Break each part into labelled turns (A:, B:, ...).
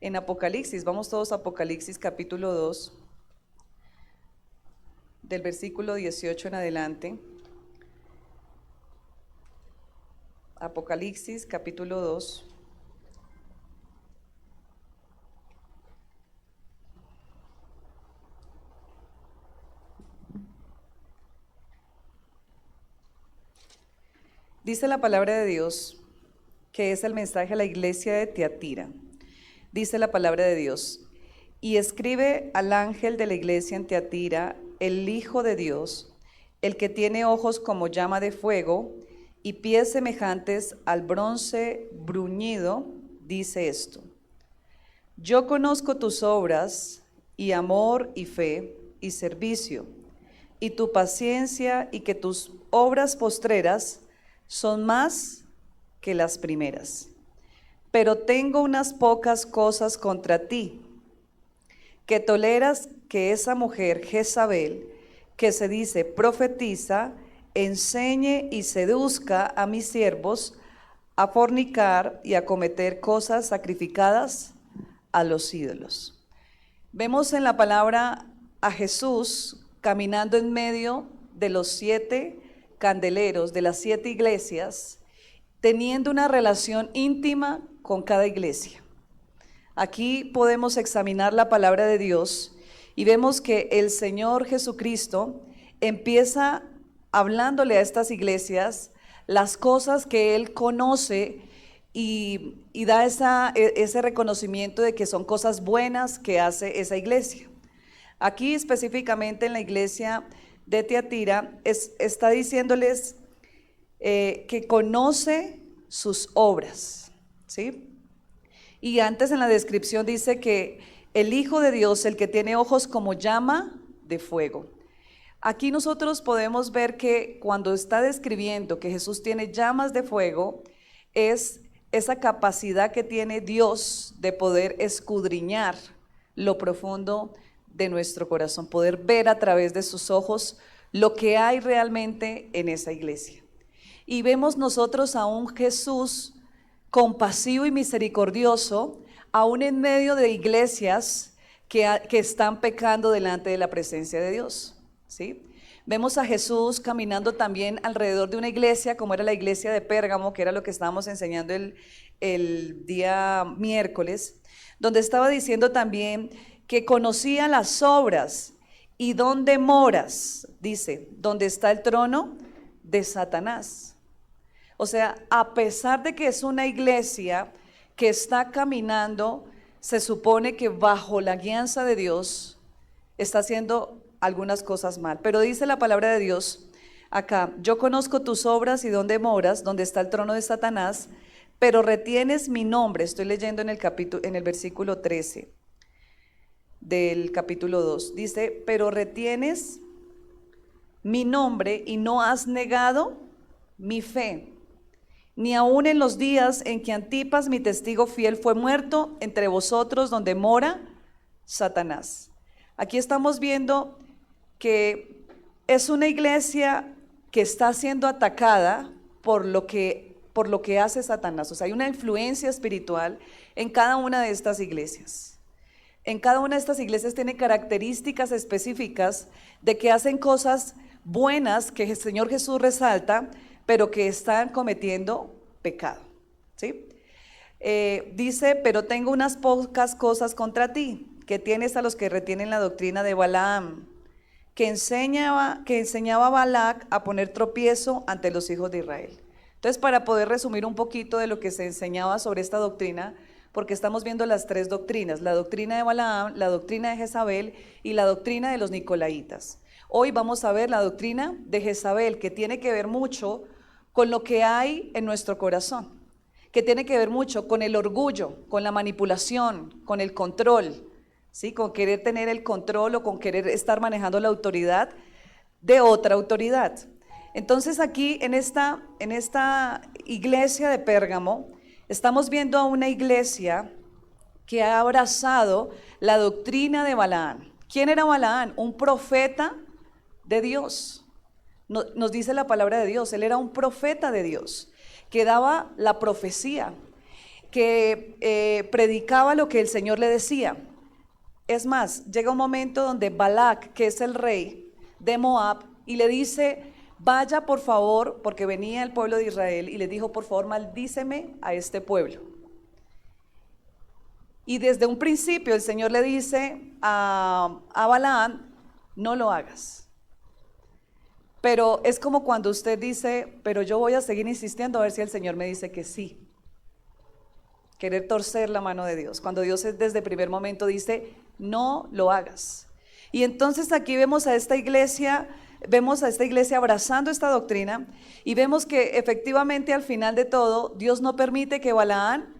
A: en Apocalipsis. Vamos todos a Apocalipsis capítulo 2, del versículo 18 en adelante. Apocalipsis capítulo 2. Dice la palabra de Dios, que es el mensaje a la iglesia de Tiatira. Dice la palabra de Dios: y escribe al ángel de la iglesia en Tiatira, el Hijo de Dios, el que tiene ojos como llama de fuego y pies semejantes al bronce bruñido, dice esto: yo conozco tus obras y amor y fe y servicio, y tu paciencia, y que tus obras postreras son más que las primeras. Pero tengo unas pocas cosas contra ti, que toleras que esa mujer Jezabel, que se dice profetiza, enseñe y seduzca a mis siervos a fornicar y a cometer cosas sacrificadas a los ídolos. Vemos en la palabra a Jesús caminando en medio de los 7 candeleros, de las 7 iglesias, teniendo una relación íntima con cada iglesia. Aquí podemos examinar la palabra de Dios y vemos que el Señor Jesucristo empieza hablándole a estas iglesias las cosas que Él conoce y da ese reconocimiento de que son cosas buenas que hace esa iglesia. Aquí específicamente en la iglesia de Tiatira está diciéndoles que conoce sus obras, ¿sí? Y antes en la descripción dice que el Hijo de Dios, el que tiene ojos como llama de fuego. Aquí nosotros podemos ver que cuando está describiendo que Jesús tiene llamas de fuego, es esa capacidad que tiene Dios de poder escudriñar lo profundo de nuestro corazón, poder ver a través de sus ojos lo que hay realmente en esa iglesia. Y vemos nosotros a un Jesús compasivo y misericordioso, aún en medio de iglesias que están pecando delante de la presencia de Dios, ¿sí? Vemos a Jesús caminando también alrededor de una iglesia, como era la iglesia de Pérgamo, que era lo que estábamos enseñando el día miércoles, donde estaba diciendo también que conocía las obras y dónde moras, dice, donde está el trono de Satanás. O sea, a pesar de que es una iglesia que está caminando, se supone que bajo la guianza de Dios está haciendo algunas cosas mal. Pero dice la palabra de Dios acá: yo conozco tus obras y dónde moras, donde está el trono de Satanás, pero retienes mi nombre. Estoy leyendo en el versículo 13 del capítulo 2. Dice: pero retienes mi nombre y no has negado mi fe, ni aun en los días en que Antipas, mi testigo fiel, fue muerto entre vosotros, donde mora Satanás. Aquí estamos viendo que es una iglesia que está siendo atacada por lo que hace Satanás. O sea, hay una influencia espiritual en cada una de estas iglesias. En cada una de estas iglesias tiene características específicas de que hacen cosas buenas que el Señor Jesús resalta, pero que están cometiendo pecado, ¿sí? Dice: pero tengo unas pocas cosas contra ti, que tienes a los que retienen la doctrina de Balaam, que enseñaba a Balac a poner tropiezo ante los hijos de Israel. Entonces, para poder resumir un poquito de lo que se enseñaba sobre esta doctrina, porque estamos viendo las 3 doctrinas: la doctrina de Balaam, la doctrina de Jezabel y la doctrina de los Nicolaitas. Hoy vamos a ver la doctrina de Jezabel, que tiene que ver mucho con lo que hay en nuestro corazón, que tiene que ver mucho con el orgullo, con la manipulación, con el control, ¿sí? Con querer tener el control o con querer estar manejando la autoridad de otra autoridad. Entonces aquí en esta iglesia de Pérgamo estamos viendo a una iglesia que ha abrazado la doctrina de Balaam. ¿Quién era Balaam? Un profeta de Dios. Nos dice la palabra de Dios, él era un profeta de Dios que daba la profecía. que predicaba lo que el Señor le decía. Es más, llega un momento donde Balac, que es el rey de Moab, y le dice: vaya por favor, porque venía el pueblo de Israel, y le dijo: por favor, maldíceme a este pueblo. Y desde un principio el Señor le dice a Balaam: no lo hagas. Pero es como cuando usted dice: pero yo voy a seguir insistiendo a ver si el Señor me dice que sí. Querer torcer la mano de Dios, cuando Dios desde el primer momento dice: no lo hagas. Y entonces aquí vemos a esta iglesia abrazando esta doctrina, y vemos que efectivamente al final de todo Dios no permite que Balaam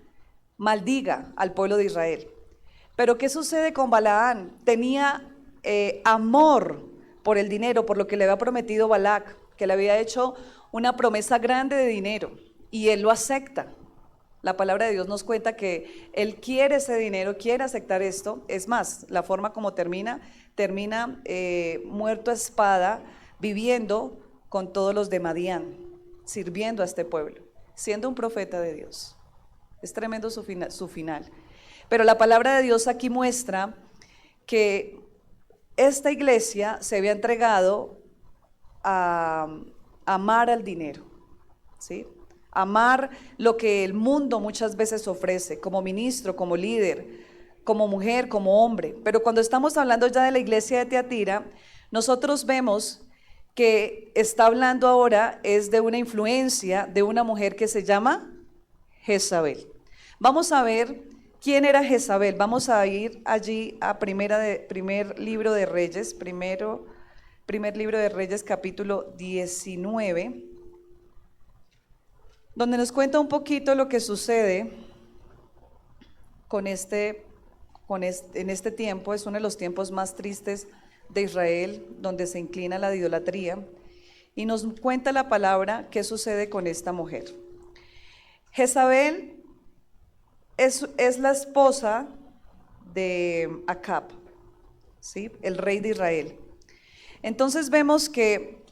A: maldiga al pueblo de Israel. Pero ¿qué sucede con Balaam? Tenía amor por el dinero, por lo que le había prometido Balac, que le había hecho una promesa grande de dinero, y él lo acepta. La palabra de Dios nos cuenta que él quiere ese dinero, quiere aceptar esto. Es más, la forma como termina muerto a espada, viviendo con todos los de Madián, sirviendo a este pueblo, siendo un profeta de Dios. Es tremendo su final. Pero la palabra de Dios aquí muestra que esta iglesia se había entregado a amar al dinero, ¿sí? Amar lo que el mundo muchas veces ofrece, como ministro, como líder, como mujer, como hombre. Pero cuando estamos hablando ya de la iglesia de Tiatira, nosotros vemos que está hablando ahora es de una influencia de una mujer que se llama Jezabel. Vamos a ver quién era Jezabel. Vamos a ir allí a primer libro de Reyes, primer libro de Reyes, capítulo 19, donde nos cuenta un poquito lo que sucede en este tiempo. Es uno de los tiempos más tristes de Israel, donde se inclina la idolatría, y nos cuenta la palabra qué sucede con esta mujer. Jezabel es la esposa de Acab, ¿sí? El rey de Israel. Entonces vemos que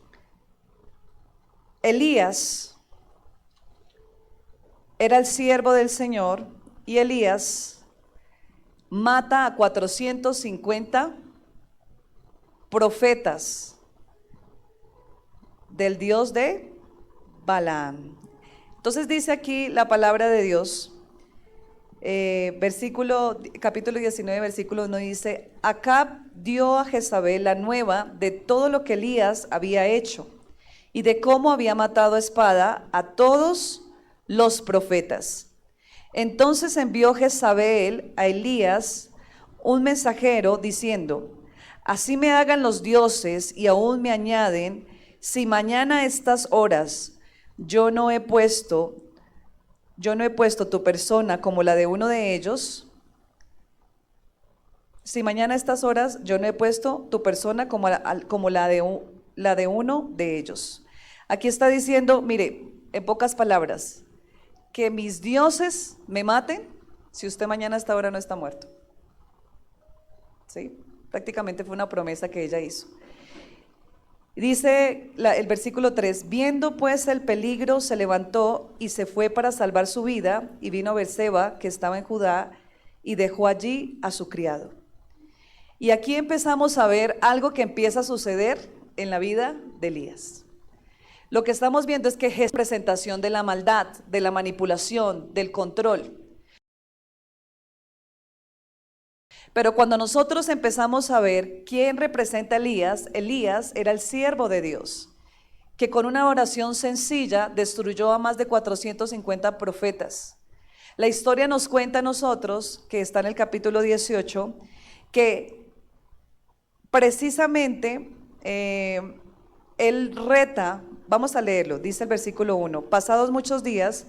A: Elías era el siervo del Señor, y Elías mata a 450 profetas del dios de Balaam. Entonces dice aquí la palabra de Dios, capítulo 19, versículo 1, dice: Acab dio a Jezabel la nueva de todo lo que Elías había hecho, y de cómo había matado a espada a todos los profetas. Entonces envió Jezabel a Elías un mensajero diciendo: así me hagan los dioses y aún me añaden, si mañana a estas horas yo no he puesto tu persona como la de uno de ellos, si mañana a estas horas yo no he puesto tu persona como la de uno de ellos. Aquí está diciendo, mire, en pocas palabras, que mis dioses me maten si usted mañana a esta hora no está muerto. ¿Sí? Prácticamente fue una promesa que ella hizo. Dice el versículo 3: viendo pues el peligro, se levantó y se fue para salvar su vida, y vino a Berseba, que estaba en Judá, y dejó allí a su criado. Y aquí empezamos a ver algo que empieza a suceder en la vida de Elías. Lo que estamos viendo es que es presentación de la maldad, de la manipulación, del control. Pero cuando nosotros empezamos a ver quién representa a Elías, Elías era el siervo de Dios, que con una oración sencilla destruyó a más de 450 profetas. La historia nos cuenta a nosotros, que está en el capítulo 18, que precisamente él reta, vamos a leerlo, dice el versículo 1, pasados muchos días,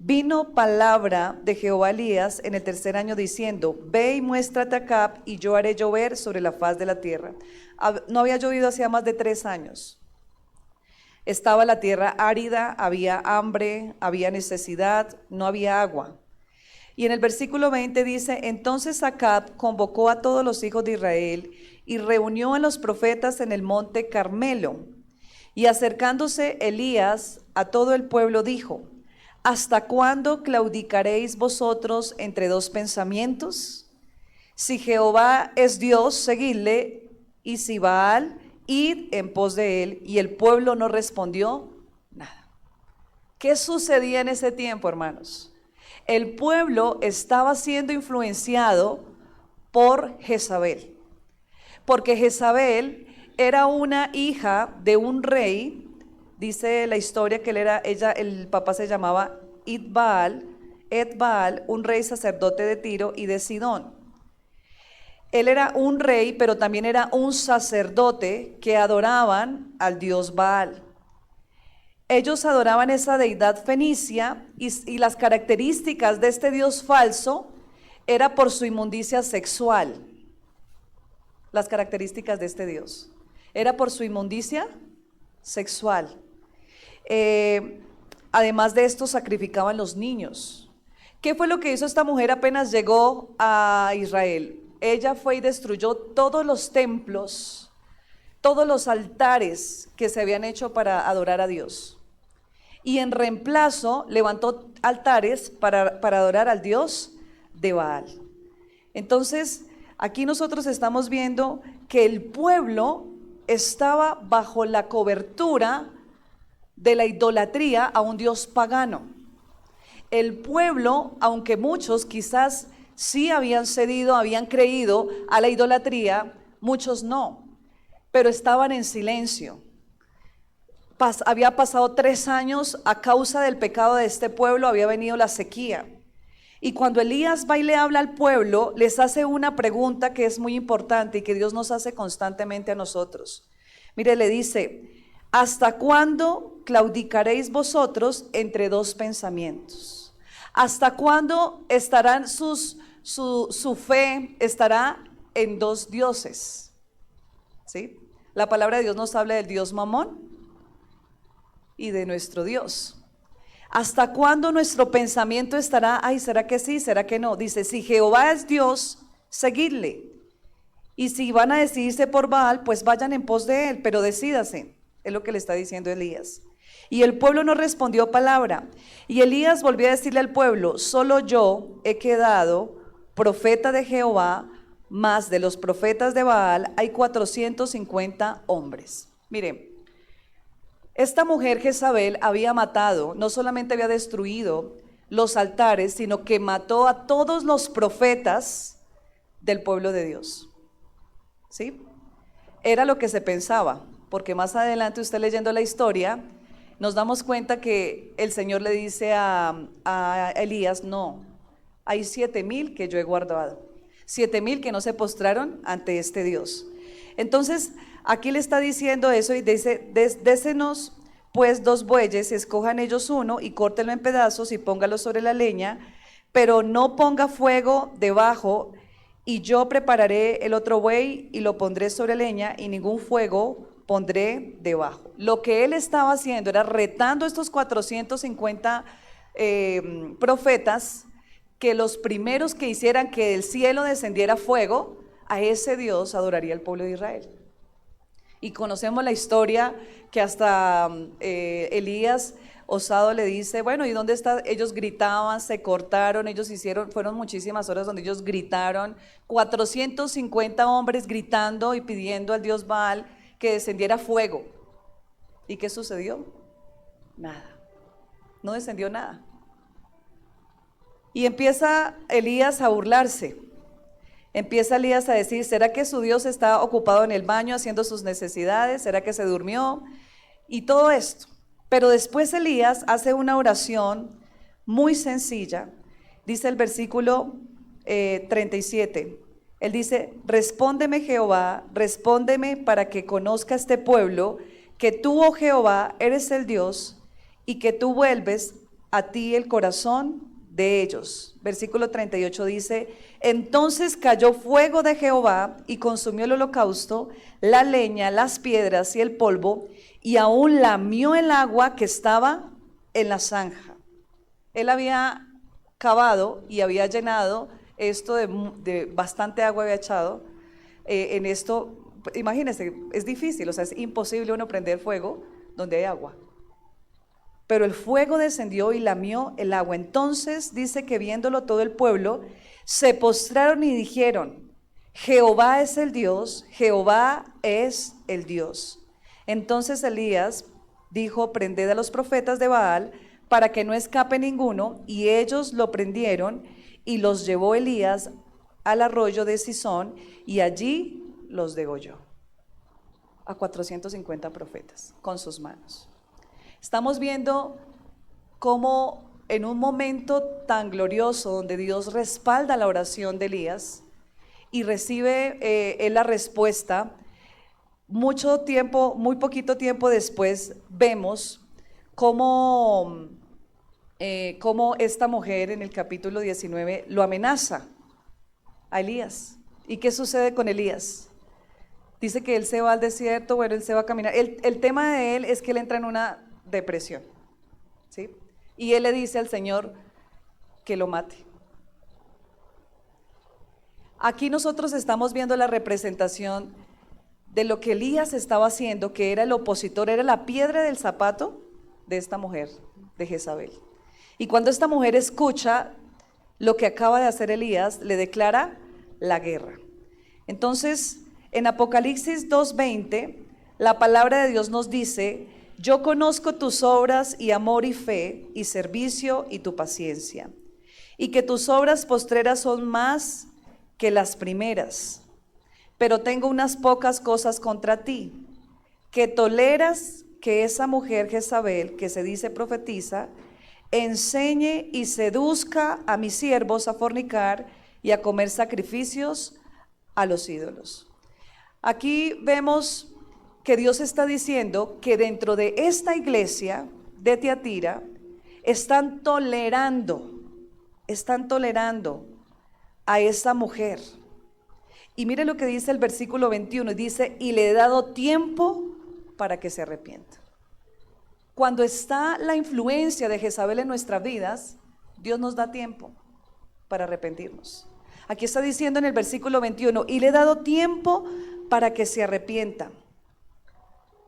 A: vino palabra de Jehová a Elías en el tercer año diciendo: ve y muéstrate a Acab, y yo haré llover sobre la faz de la tierra. No había llovido hacía más de 3 años. Estaba la tierra árida, había hambre, había necesidad, no había agua. Y en el versículo 20 dice: entonces Acab convocó a todos los hijos de Israel y reunió a los profetas en el monte Carmelo. Y acercándose Elías a todo el pueblo dijo: ¿Hasta cuándo claudicaréis vosotros entre dos pensamientos? Si Jehová es Dios, seguidle, y si Baal, id en pos de él. Y el pueblo no respondió nada. ¿Qué sucedía en ese tiempo, hermanos? El pueblo estaba siendo influenciado por Jezabel, porque Jezabel era una hija de un rey. Dice la historia que el papá se llamaba Edbaal, un rey sacerdote de Tiro y de Sidón. Él era un rey, pero también era un sacerdote que adoraban al dios Baal. Ellos adoraban esa deidad fenicia y las características de este dios falso era por su inmundicia sexual. Las características de este dios era por su inmundicia sexual. Además de esto, sacrificaban los niños. ¿Qué fue lo que hizo esta mujer apenas llegó a Israel? Ella fue y destruyó todos los templos, todos los altares que se habían hecho para adorar a Dios. Y en reemplazo levantó altares para adorar al dios de Baal. Entonces, aquí nosotros estamos viendo que el pueblo estaba bajo la cobertura de la idolatría a un dios pagano. El pueblo, aunque muchos quizás sí habían cedido, habían creído a la idolatría, muchos no, pero estaban en silencio. Había pasado 3 años a causa del pecado de este pueblo, había venido la sequía. Y cuando Elías va y le habla al pueblo, les hace una pregunta que es muy importante y que Dios nos hace constantemente a nosotros. Mire, le dice: ¿hasta cuándo claudicaréis vosotros entre dos pensamientos? ¿Hasta cuándo estarán su fe estará en dos dioses? ¿Sí? La palabra de Dios nos habla del Dios Mamón y de nuestro Dios. ¿Hasta cuándo nuestro pensamiento estará, ay, será que sí, será que no? Dice, si Jehová es Dios, seguidle. Y si van a decidirse por Baal, pues vayan en pos de él, pero decídase. Es lo que le está diciendo Elías. Y el pueblo no respondió palabra. Y Elías volvió a decirle al pueblo: solo yo he quedado profeta de Jehová, más de los profetas de Baal hay 450 hombres. Miren, esta mujer Jezabel había matado, no solamente había destruido los altares, sino que mató a todos los profetas del pueblo de Dios. ¿Sí? Era lo que se pensaba, porque más adelante usted leyendo la historia, nos damos cuenta que el Señor le dice a Elías: no, hay 7,000 que yo he guardado, 7,000 que no se postraron ante este Dios. Entonces, aquí le está diciendo eso y dice: désenos pues 2 bueyes, escojan ellos uno y córtenlo en pedazos y póngalo sobre la leña, pero no ponga fuego debajo, y yo prepararé el otro buey y lo pondré sobre leña, y ningún fuego pondré debajo. Lo que él estaba haciendo era retando a estos 450 profetas, que los primeros que hicieran que del cielo descendiera fuego, a ese Dios adoraría el pueblo de Israel. Y conocemos la historia que hasta Elías osado le dice: bueno, ¿y dónde está? Ellos gritaban, se cortaron, fueron muchísimas horas donde ellos gritaron, 450 hombres gritando y pidiendo al dios Baal que descendiera fuego. ¿Y qué sucedió? Nada, no descendió nada. Y empieza Elías a burlarse. Empieza Elías a decir: ¿será que su Dios está ocupado en el baño haciendo sus necesidades? ¿Será que se durmió? Y todo esto. Pero después Elías hace una oración muy sencilla. Dice el versículo 37. Él dice: respóndeme, Jehová, respóndeme para que conozca este pueblo que tú, oh Jehová, eres el Dios, y que tú vuelves a ti el corazón de ellos. Versículo 38 dice: entonces cayó fuego de Jehová y consumió el holocausto, la leña, las piedras y el polvo, y aún lamió el agua que estaba en la zanja. Él había cavado y había llenado esto de bastante agua, había echado en esto. Imagínense, es difícil, o sea, es imposible uno prender fuego donde hay agua. pero el fuego descendió y lamió el agua. Entonces dice que viéndolo todo el pueblo, se postraron y dijeron: Jehová es el Dios, Jehová es el Dios. Entonces Elías dijo: prended a los profetas de Baal para que no escape ninguno, y ellos lo prendieron, y los llevó Elías al arroyo de Cisón, y allí los degolló. A 450 profetas con sus manos. Estamos viendo cómo en un momento tan glorioso donde Dios respalda la oración de Elías y recibe él la respuesta, muy poquito tiempo después vemos cómo esta mujer en el capítulo 19 lo amenaza a Elías. ¿Y qué sucede con Elías? Dice que él se va al desierto, bueno, él se va a caminar. El tema de él es que él entra en una depresión, ¿sí? Y él le dice al Señor que lo mate. Aquí nosotros estamos viendo la representación de lo que Elías estaba haciendo, que era el opositor, era la piedra del zapato de esta mujer, de Jezabel. Y cuando esta mujer escucha lo que acaba de hacer Elías, le declara la guerra. Entonces, en Apocalipsis 2:20, la palabra de Dios nos dice: yo conozco tus obras y amor y fe y servicio y tu paciencia, y que tus obras postreras son más que las primeras, pero tengo unas pocas cosas contra ti, que toleras que esa mujer Jezabel, que se dice profetiza, enseñe y seduzca a mis siervos a fornicar y a comer sacrificios a los ídolos. Aquí vemos que Dios está diciendo que dentro de esta iglesia de Tiatira están tolerando a esa mujer. Y mire lo que dice el versículo 21, dice: y le he dado tiempo para que se arrepienta. Cuando está la influencia de Jezabel en nuestras vidas, Dios nos da tiempo para arrepentirnos. Aquí está diciendo en el versículo 21, y le he dado tiempo para que se arrepientan,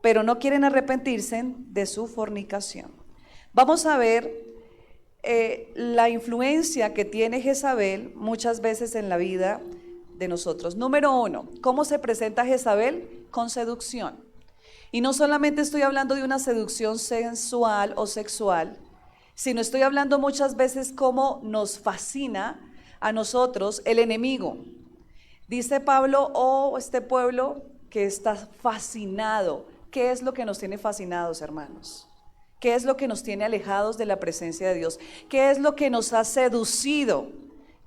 A: pero no quieren arrepentirse de su fornicación. Vamos a ver la influencia que tiene Jezabel muchas veces en la vida de nosotros. Número 1, ¿cómo se presenta Jezabel? Con seducción. Y no solamente estoy hablando de una seducción sensual o sexual, sino estoy hablando muchas veces cómo nos fascina a nosotros el enemigo. Dice Pablo: oh, este pueblo que está fascinado. ¿Qué es lo que nos tiene fascinados, hermanos? ¿Qué es lo que nos tiene alejados de la presencia de Dios? ¿Qué es lo que nos ha seducido?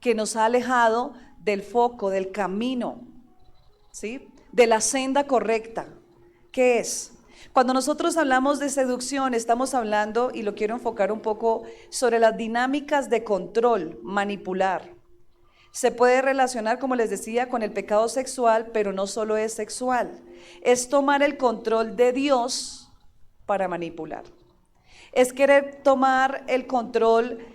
A: Que nos ha alejado del foco, del camino, ¿sí? De la senda correcta. ¿Qué es? Cuando nosotros hablamos de seducción, estamos hablando, y lo quiero enfocar un poco, sobre las dinámicas de control, manipular. Se puede relacionar, como les decía, con el pecado sexual, pero no solo es sexual. Es tomar el control de Dios para manipular. Es querer tomar el control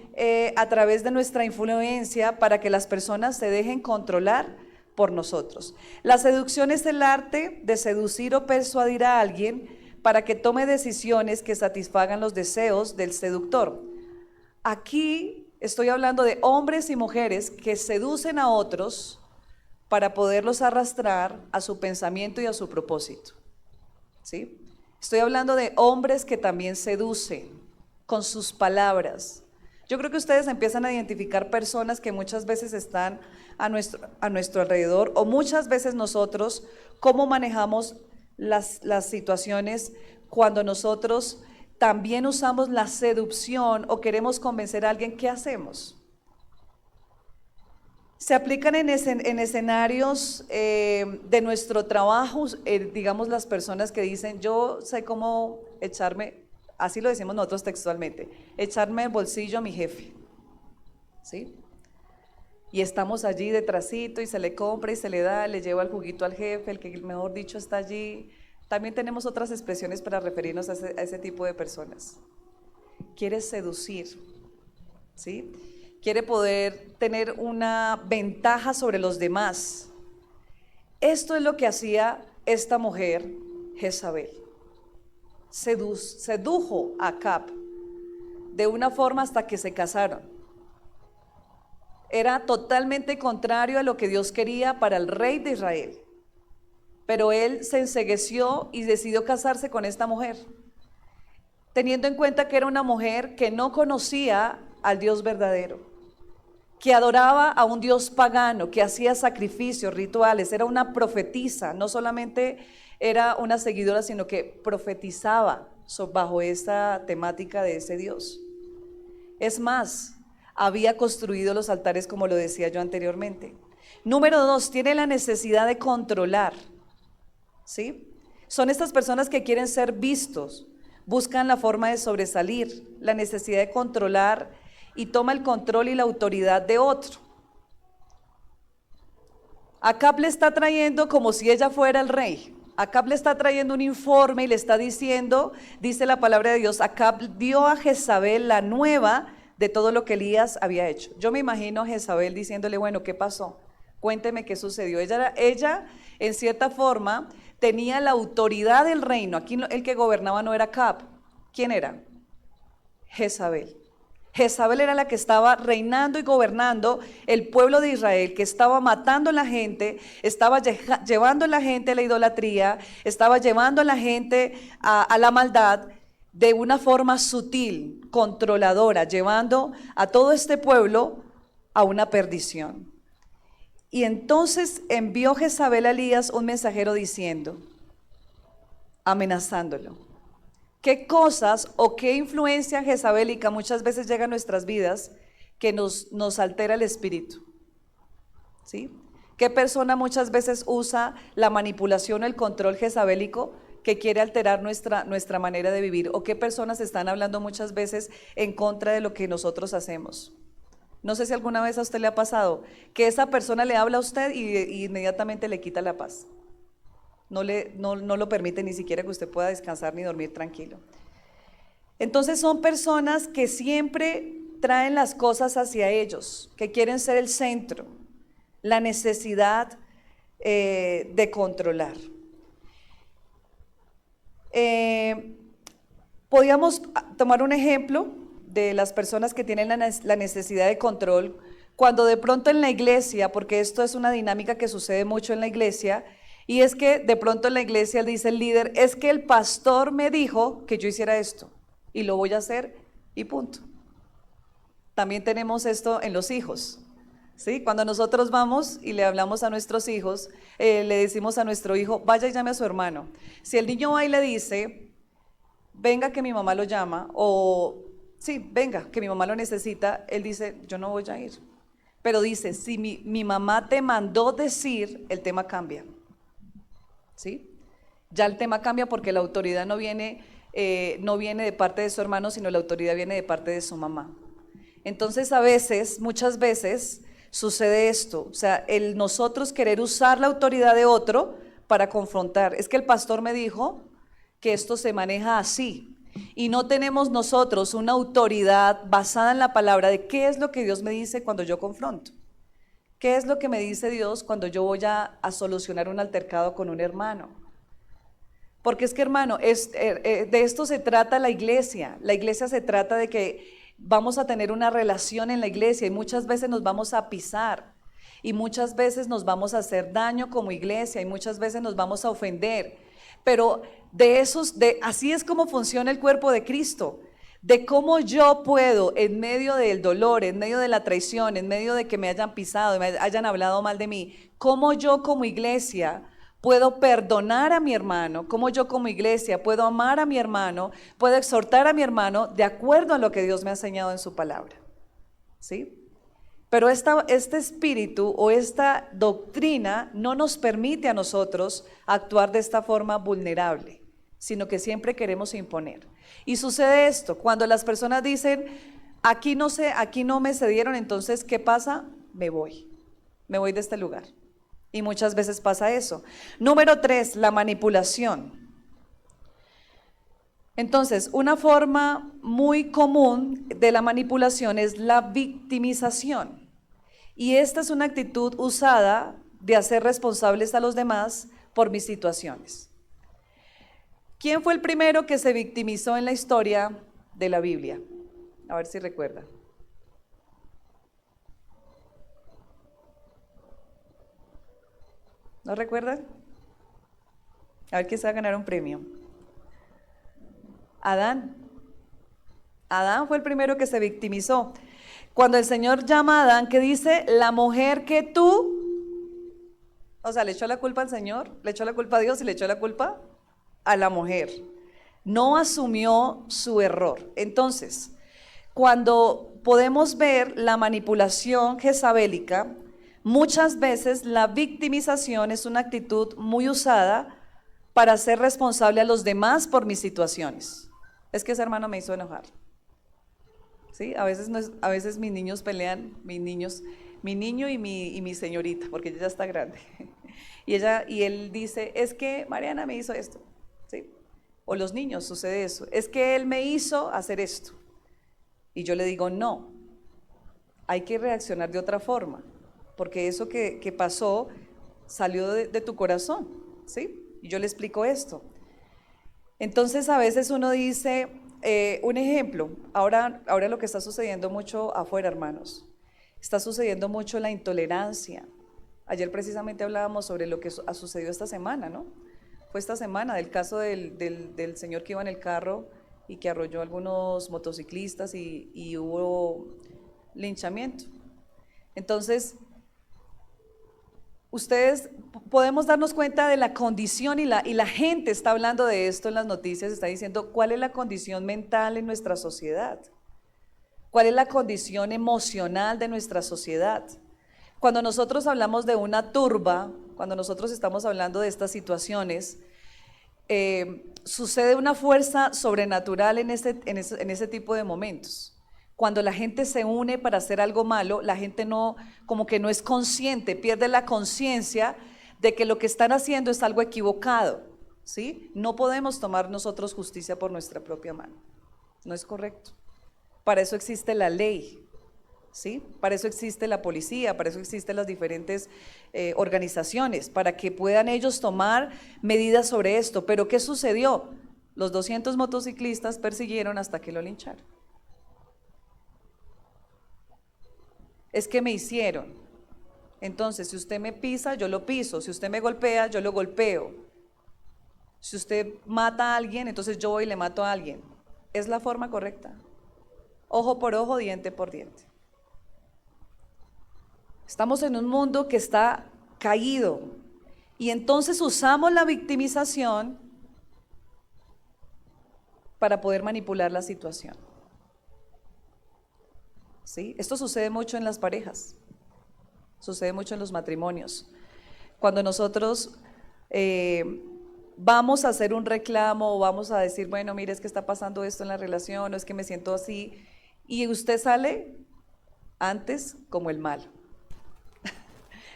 A: a través de nuestra influencia para que las personas se dejen controlar por nosotros. La seducción es el arte de seducir o persuadir a alguien para que tome decisiones que satisfagan los deseos del seductor. Aquí estoy hablando de hombres y mujeres que seducen a otros para poderlos arrastrar a su pensamiento y a su propósito, ¿sí? Estoy hablando de hombres que también seducen con sus palabras. Yo creo que ustedes empiezan a identificar personas que muchas veces están a nuestro alrededor, o muchas veces nosotros, cómo manejamos las situaciones cuando nosotros también usamos la seducción o queremos convencer a alguien. ¿Qué hacemos? Se aplican en escenarios de nuestro trabajo, digamos, las personas que dicen: yo sé cómo echarme, así lo decimos nosotros textualmente, echarme el bolsillo a mi jefe, ¿sí? Y estamos allí detrásito y se le compra y se le da, le lleva el juguito al jefe, el que mejor dicho está allí. También tenemos otras expresiones para referirnos a ese tipo de personas. Quiere seducir, ¿sí? Quiere poder tener una ventaja sobre los demás. Esto es lo que hacía esta mujer, Jezabel. Sedujo a Acab de una forma hasta que se casaron. Era totalmente contrario a lo que Dios quería para el rey de Israel. Pero él se encegueció y decidió casarse con esta mujer, teniendo en cuenta que era una mujer que no conocía al Dios verdadero, que adoraba a un Dios pagano, que hacía sacrificios, rituales, era una profetisa, no solamente era una seguidora, sino que profetizaba bajo esa temática de ese Dios. Es más, había construido los altares como lo decía yo anteriormente. Número 2, tiene la necesidad de controlar, ¿sí? Son estas personas que quieren ser vistos, buscan la forma de sobresalir, la necesidad de controlar y toma el control y la autoridad de otro. Acab le está trayendo como si ella fuera el rey. Acab le está trayendo un informe y le está diciendo, dice la palabra de Dios, Acab dio a Jezabel la nueva de todo lo que Elías había hecho. Yo me imagino a Jezabel diciéndole, bueno, ¿qué pasó? Cuénteme qué sucedió. Ella en cierta forma, tenía la autoridad del reino. Aquí el que gobernaba no era Acab. ¿Quién era? Jezabel. Jezabel era la que estaba reinando y gobernando el pueblo de Israel, que estaba matando a la gente, estaba llevando a la gente a la idolatría, estaba llevando a la gente a la maldad de una forma sutil, controladora, llevando a todo este pueblo a una perdición. Y entonces envió Jezabel a Elías un mensajero diciendo, amenazándolo. ¿Qué cosas o qué influencia jezabelica muchas veces llega a nuestras vidas que nos altera el espíritu? ¿Sí? ¿Qué persona muchas veces usa la manipulación o el control jezabélico que quiere alterar nuestra manera de vivir? ¿O qué personas están hablando muchas veces en contra de lo que nosotros hacemos? No sé si alguna vez a usted le ha pasado que esa persona le habla a usted y inmediatamente le quita la paz. No lo permite ni siquiera que usted pueda descansar ni dormir tranquilo. Entonces son personas que siempre traen las cosas hacia ellos, que quieren ser el centro, la necesidad de controlar. Podríamos tomar un ejemplo de las personas que tienen la necesidad de control, cuando de pronto en la iglesia, porque esto es una dinámica que sucede mucho en la iglesia, y es que de pronto en la iglesia dice el líder, es que el pastor me dijo que yo hiciera esto, y lo voy a hacer, y punto. También tenemos esto en los hijos, ¿sí? Cuando nosotros vamos y le hablamos a nuestros hijos, le decimos a nuestro hijo, vaya y llame a su hermano. Si el niño va y le dice, venga que mi mamá lo llama, o sí, venga, que mi mamá lo necesita, él dice, yo no voy a ir. Pero dice, si mi mamá te mandó decir, el tema cambia. ¿Sí? Ya el tema cambia porque la autoridad no viene de parte de su hermano, sino la autoridad viene de parte de su mamá. Entonces muchas veces sucede esto, o sea, el nosotros querer usar la autoridad de otro para confrontar. Es que el pastor me dijo que esto se maneja así. Y no tenemos nosotros una autoridad basada en la palabra de qué es lo que Dios me dice cuando yo confronto. ¿Qué es lo que me dice Dios cuando yo voy a solucionar un altercado con un hermano? Porque es que, hermano, de esto se trata la iglesia. La iglesia se trata de que vamos a tener una relación en la iglesia y muchas veces nos vamos a pisar y muchas veces nos vamos a hacer daño como iglesia y muchas veces nos vamos a ofender. Pero así es como funciona el cuerpo de Cristo. De cómo yo puedo, en medio del dolor, en medio de la traición, en medio de que me hayan pisado, me hayan hablado mal de mí, cómo yo como iglesia puedo perdonar a mi hermano, cómo yo como iglesia puedo amar a mi hermano, puedo exhortar a mi hermano de acuerdo a lo que Dios me ha enseñado en su palabra. ¿Sí? Pero este espíritu o esta doctrina no nos permite a nosotros actuar de esta forma vulnerable, sino que siempre queremos imponer. Y sucede esto, cuando las personas dicen, aquí no me cedieron, entonces, ¿qué pasa? Me voy de este lugar. Y muchas veces pasa eso. Número 3, la manipulación. Entonces, una forma muy común de la manipulación es la victimización. Y esta es una actitud usada de hacer responsables a los demás por mis situaciones. ¿Quién fue el primero que se victimizó en la historia de la Biblia? A ver si recuerda. ¿No recuerdan? A ver quién se va a ganar un premio. Adán. Adán fue el primero que se victimizó. Cuando el Señor llama a Adán, ¿qué dice? La mujer que tú, o sea, le echó la culpa al Señor, le echó la culpa a Dios y le echó la culpa a la mujer. No asumió su error. Entonces, cuando podemos ver la manipulación jezabélica, muchas veces la victimización es una actitud muy usada para hacer responsable a los demás por mis situaciones. Es que ese hermano me hizo enojar. ¿Sí? A veces, a veces mis niños pelean, mi niño y mi señorita, porque ella ya está grande. Y él dice, es que Mariana me hizo esto. ¿Sí? O los niños, sucede eso. Es que él me hizo hacer esto. Y yo le digo, no, hay que reaccionar de otra forma, porque eso que pasó salió de tu corazón, ¿sí? Y yo le explico esto. Entonces a veces uno dice, un ejemplo, ahora lo que está sucediendo mucho afuera, hermanos, está sucediendo mucho la intolerancia. Ayer precisamente hablábamos sobre lo que ha sucedido esta semana, ¿no? Fue esta semana del caso del señor que iba en el carro y que arrolló a algunos motociclistas y hubo linchamiento. Entonces, ustedes podemos darnos cuenta de la condición y la gente está hablando de esto en las noticias, está diciendo cuál es la condición mental en nuestra sociedad, cuál es la condición emocional de nuestra sociedad. Cuando nosotros hablamos de una turba, cuando nosotros estamos hablando de estas situaciones, sucede una fuerza sobrenatural en ese tipo de momentos. Cuando la gente se une para hacer algo malo, la gente no, como que no es consciente, pierde la conciencia de que lo que están haciendo es algo equivocado, ¿sí? No podemos tomar nosotros justicia por nuestra propia mano, no es correcto. Para eso existe la ley, ¿sí? Para eso existe la policía, para eso existen las diferentes organizaciones, para que puedan ellos tomar medidas sobre esto. Pero ¿qué sucedió? Los 200 motociclistas persiguieron hasta que lo lincharon. Es que me hicieron. Entonces, si usted me pisa, yo lo piso. Si usted me golpea, yo lo golpeo. Si usted mata a alguien, entonces yo voy y le mato a alguien. ¿Es la forma correcta? Ojo por ojo, diente por diente. Estamos en un mundo que está caído y entonces usamos la victimización para poder manipular la situación. ¿Sí? Esto sucede mucho en las parejas, sucede mucho en los matrimonios. Cuando nosotros vamos a hacer un reclamo o vamos a decir, bueno, mire, es que está pasando esto en la relación o es que me siento así, y usted sale antes como el malo.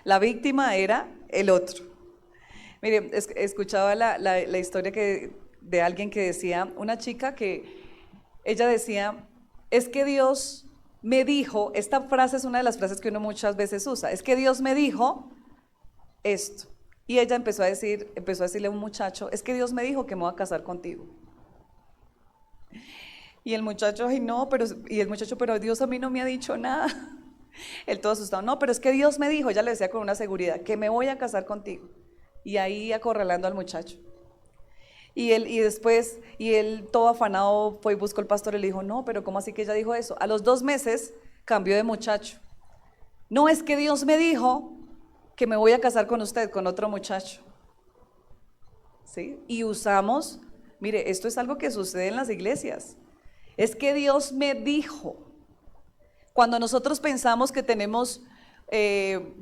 A: La víctima era el otro. Mire, escuchaba la historia de alguien que decía, una chica que ella decía, es que Dios me dijo, esta frase es una de las frases que uno muchas veces usa, es que Dios me dijo esto. Y ella empezó a decirle a un muchacho, es que Dios me dijo que me voy a casar contigo. Y el muchacho, ay no, pero Dios a mí no me ha dicho nada. Él todo asustado, no, pero es que Dios me dijo, ella le decía con una seguridad, que me voy a casar contigo. Y ahí acorralando al muchacho. Y él todo afanado fue y buscó al pastor y le dijo, no, pero ¿cómo así que ella dijo eso? A los 2 meses cambió de muchacho. No, es que Dios me dijo que me voy a casar con usted, con otro muchacho. ¿Sí? Y usamos, mire, esto es algo que sucede en las iglesias. Es que Dios me dijo. Cuando nosotros pensamos que tenemos,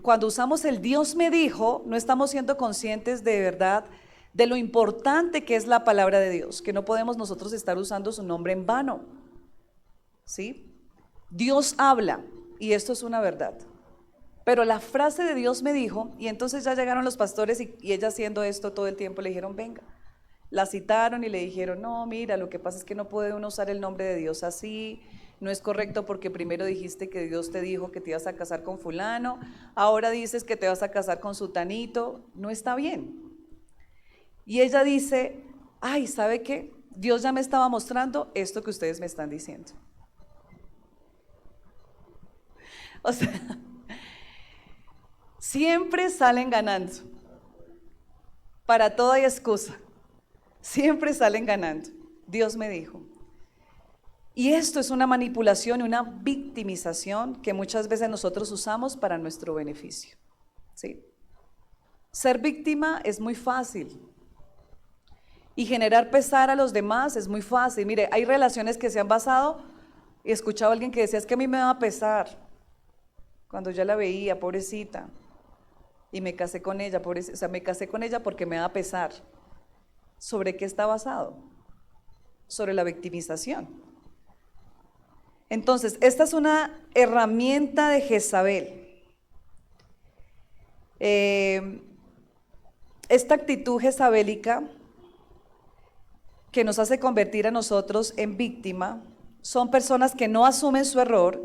A: cuando usamos el Dios me dijo, no estamos siendo conscientes de verdad de lo importante que es la palabra de Dios, que no podemos nosotros estar usando su nombre en vano. ¿Sí? Dios habla, y esto es una verdad. Pero la frase de Dios me dijo, y entonces ya llegaron los pastores y ella haciendo esto todo el tiempo le dijeron, venga. La citaron y le dijeron, no, mira, lo que pasa es que no puede uno usar el nombre de Dios así, no es correcto porque primero dijiste que Dios te dijo que te ibas a casar con fulano, ahora dices que te vas a casar con sutanito, no está bien. Y ella dice, ay, ¿sabe qué? Dios ya me estaba mostrando esto que ustedes me están diciendo. O sea, siempre salen ganando. Para todo hay excusa. Siempre salen ganando. Dios me dijo. Y esto es una manipulación y una victimización que muchas veces nosotros usamos para nuestro beneficio. ¿Sí? Ser víctima es muy fácil. Y generar pesar a los demás es muy fácil. Mire, hay relaciones que se han basado, y he escuchado a alguien que decía, es que a mí me va a pesar. Cuando ya la veía, pobrecita. Y me casé con ella, pobrecita. O sea, me casé con ella porque me va a pesar. ¿Sobre qué está basado? Sobre la victimización. Entonces, esta es una herramienta de Jezabel. Esta actitud jezabélica que nos hace convertir a nosotros en víctima, son personas que no asumen su error,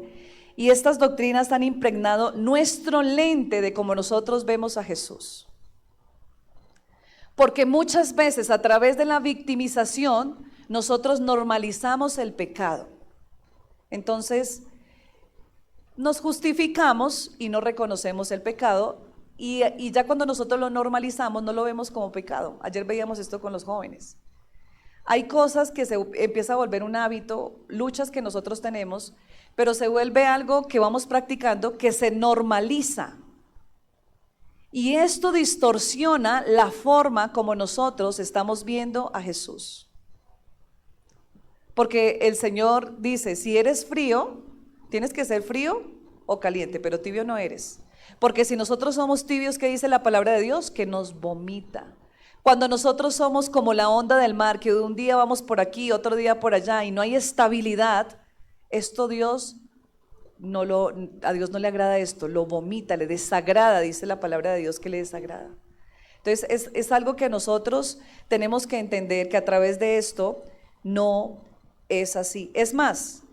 A: y estas doctrinas han impregnado nuestro lente de cómo nosotros vemos a Jesús. Porque muchas veces a través de la victimización nosotros normalizamos el pecado. Entonces nos justificamos y no reconocemos el pecado, y ya cuando nosotros lo normalizamos no lo vemos como pecado. Ayer veíamos esto con los jóvenes. Hay cosas que se empieza a volver un hábito, luchas que nosotros tenemos, pero se vuelve algo que vamos practicando que se normaliza. Y esto distorsiona la forma como nosotros estamos viendo a Jesús. Porque el Señor dice, si eres frío, tienes que ser frío o caliente, pero tibio no eres. Porque si nosotros somos tibios, ¿qué dice la palabra de Dios? Que nos vomita. Cuando nosotros somos como la onda del mar, que un día vamos por aquí, otro día por allá, y no hay estabilidad, esto a Dios no le agrada esto, lo vomita, le desagrada, dice la palabra de Dios que le desagrada. Entonces es algo que nosotros tenemos que entender, que a través de esto no es así. Es más,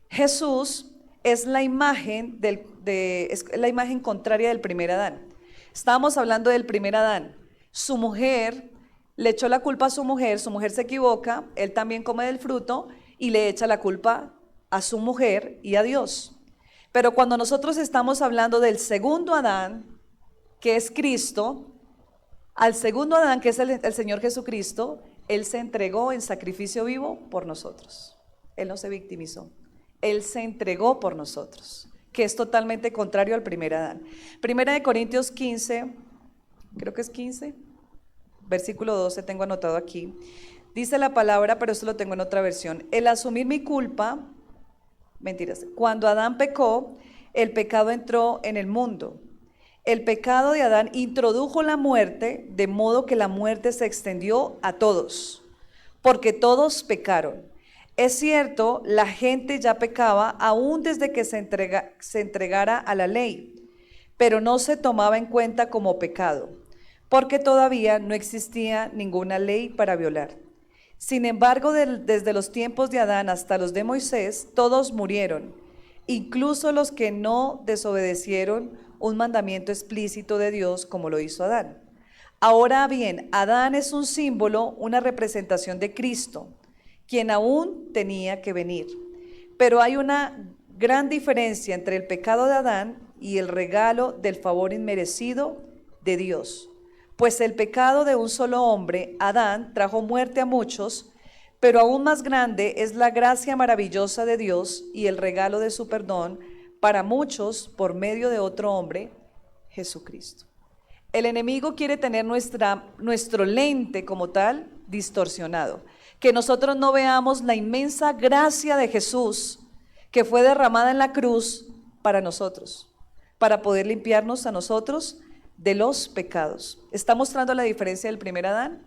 A: Jesús es la imagen, es la imagen contraria del primer Adán. Estábamos hablando del primer Adán. Su mujer le echó la culpa a su mujer se equivoca, él también come del fruto y le echa la culpa a su mujer y a Dios. Pero cuando nosotros estamos hablando del segundo Adán, que es Cristo, al segundo Adán, que es el Señor Jesucristo, Él se entregó en sacrificio vivo por nosotros. Él no se victimizó, Él se entregó por nosotros, que es totalmente contrario al primer Adán. Primera de Corintios 15, creo que es 15, versículo 12, tengo anotado aquí. Dice la palabra, pero esto lo tengo en otra versión. El asumir mi culpa, mentiras, cuando Adán pecó, el pecado entró en el mundo. El pecado de Adán introdujo la muerte, de modo que la muerte se extendió a todos, porque todos pecaron. Es cierto, la gente ya pecaba aún desde que se entregara a la ley, pero no se tomaba en cuenta como pecado, porque todavía no existía ninguna ley para violar. Sin embargo, desde los tiempos de Adán hasta los de Moisés, todos murieron, incluso los que no desobedecieron un mandamiento explícito de Dios como lo hizo Adán. Ahora bien, Adán es un símbolo, una representación de Cristo, quien aún tenía que venir. Pero hay una gran diferencia entre el pecado de Adán y el regalo del favor inmerecido de Dios. Pues el pecado de un solo hombre, Adán, trajo muerte a muchos, pero aún más grande es la gracia maravillosa de Dios y el regalo de su perdón para muchos por medio de otro hombre, Jesucristo. El enemigo quiere tener nuestro lente como tal distorsionado, que nosotros no veamos la inmensa gracia de Jesús que fue derramada en la cruz para nosotros, para poder limpiarnos a nosotros de los pecados. Está mostrando la diferencia del primer Adán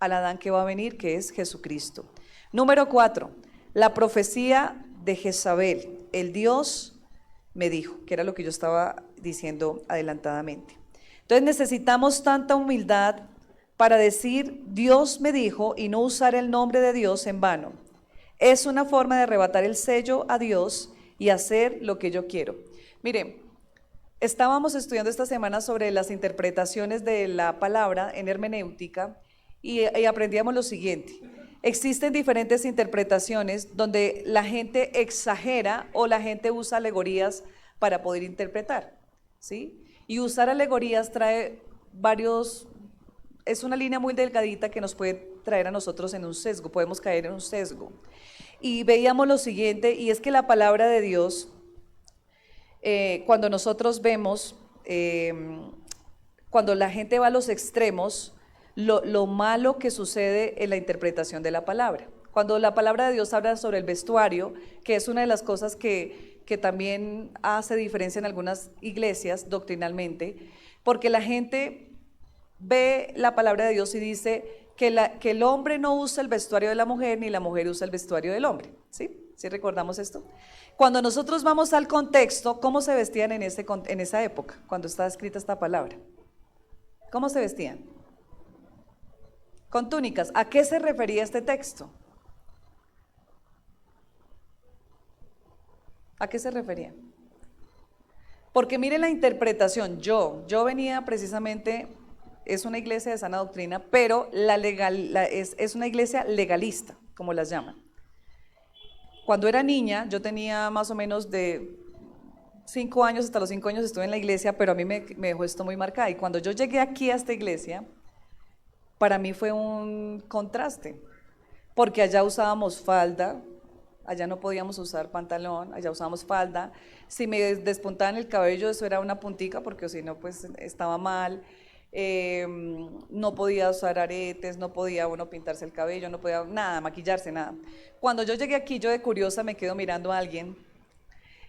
A: al Adán que va a venir, que es Jesucristo. Número 4, la profecía de Jezabel. El Dios me dijo, que era lo que yo estaba diciendo adelantadamente. Entonces necesitamos tanta humildad para decir Dios me dijo y no usar el nombre de Dios en vano. Es una forma de arrebatar el sello a Dios y hacer lo que yo quiero. Miren, estábamos estudiando esta semana sobre las interpretaciones de la palabra en hermenéutica y aprendíamos lo siguiente. Existen diferentes interpretaciones donde la gente exagera o la gente usa alegorías para poder interpretar, ¿sí? Y usar alegorías trae es una línea muy delgadita que nos puede traer a nosotros en un sesgo, podemos caer en un sesgo. Y veíamos lo siguiente, y es que la palabra de Dios, cuando nosotros vemos, cuando la gente va a los extremos, lo malo que sucede en la interpretación de la palabra. Cuando la palabra de Dios habla sobre el vestuario, que es una de las cosas que también hace diferencia en algunas iglesias doctrinalmente, porque la gente ve la palabra de Dios y dice que el hombre no usa el vestuario de la mujer, ni la mujer usa el vestuario del hombre, ¿sí? ¿Sí recordamos esto? Cuando nosotros vamos al contexto, ¿cómo se vestían en esa época, cuando está escrita esta palabra? ¿Cómo se vestían? Con túnicas. ¿A qué se refería este texto? ¿A qué se refería? Porque miren la interpretación. Yo venía precisamente, es una iglesia de sana doctrina, pero es una iglesia legalista, como las llaman. Cuando era niña, yo tenía más o menos de 5 años, hasta los 5 años estuve en la iglesia, pero a mí me dejó esto muy marcado. Y cuando yo llegué aquí a esta iglesia, para mí fue un contraste, porque allá usábamos falda, allá no podíamos usar pantalón, allá usábamos falda. Si me despuntaban el cabello, eso era una puntica, porque si no, pues estaba mal. No podía usar aretes, no podía uno pintarse el cabello, no podía nada, maquillarse, nada. Cuando yo llegué aquí, yo de curiosa me quedo mirando a alguien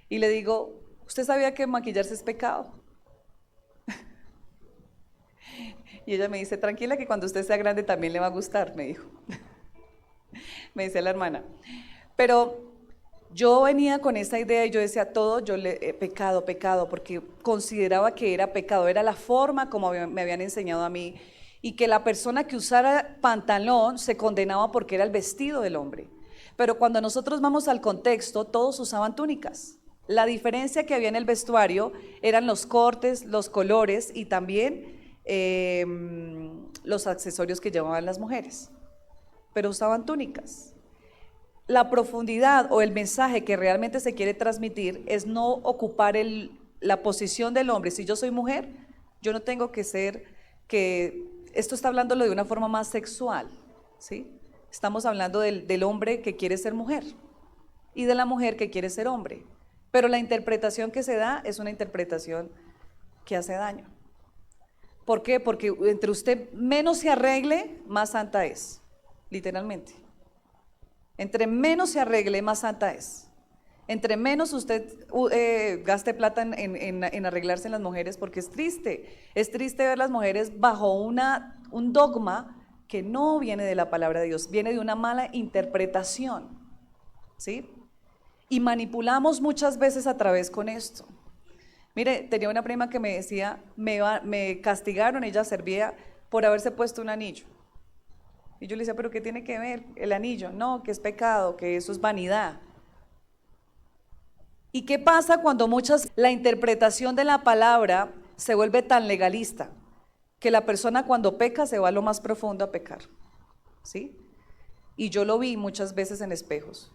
A: y le digo, ¿usted sabía que maquillarse es pecado? Y ella me dice, tranquila que cuando usted sea grande también le va a gustar, me dijo. Me dice la hermana. Pero yo venía con esa idea y yo decía todo, pecado, pecado, porque consideraba que era pecado, era la forma como me habían enseñado a mí, y que la persona que usara pantalón se condenaba porque era el vestido del hombre. Pero cuando nosotros vamos al contexto, todos usaban túnicas. La diferencia que había en el vestuario eran los cortes, los colores y también los accesorios que llevaban las mujeres, pero usaban túnicas. La profundidad o el mensaje que realmente se quiere transmitir es no ocupar la posición del hombre. Si yo soy mujer, yo no tengo que ser, esto está hablándolo de una forma más sexual, ¿sí? Estamos hablando del hombre que quiere ser mujer y de la mujer que quiere ser hombre, pero la interpretación que se da es una interpretación que hace daño. ¿Por qué? Porque entre usted menos se arregle, más santa es, literalmente. Entre menos se arregle, más santa es. Entre menos usted gaste plata en arreglarse en las mujeres, porque es triste ver las mujeres bajo un dogma que no viene de la palabra de Dios, viene de una mala interpretación, ¿sí? Y manipulamos muchas veces a través con esto. Mire, tenía una prima que me decía, me castigaron, ella servía por haberse puesto un anillo. Y yo le decía, ¿pero qué tiene que ver el anillo? No, que es pecado, que eso es vanidad. ¿Y qué pasa cuando la interpretación de la palabra se vuelve tan legalista? Que la persona cuando peca se va a lo más profundo a pecar, ¿sí? Y yo lo vi muchas veces en espejos.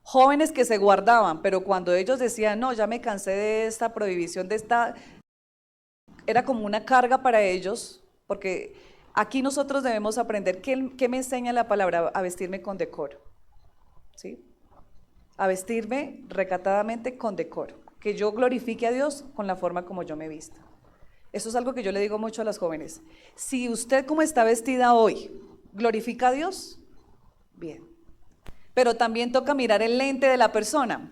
A: Jóvenes que se guardaban, pero cuando ellos decían, no, ya me cansé de esta prohibición, era como una carga para ellos, porque aquí nosotros debemos aprender qué me enseña la palabra, a vestirme con decoro, ¿sí? A vestirme recatadamente con decoro, que yo glorifique a Dios con la forma como yo me visto. Eso es algo que yo le digo mucho a las jóvenes. Si usted como está vestida hoy, glorifica a Dios, bien. Pero también toca mirar el lente de la persona,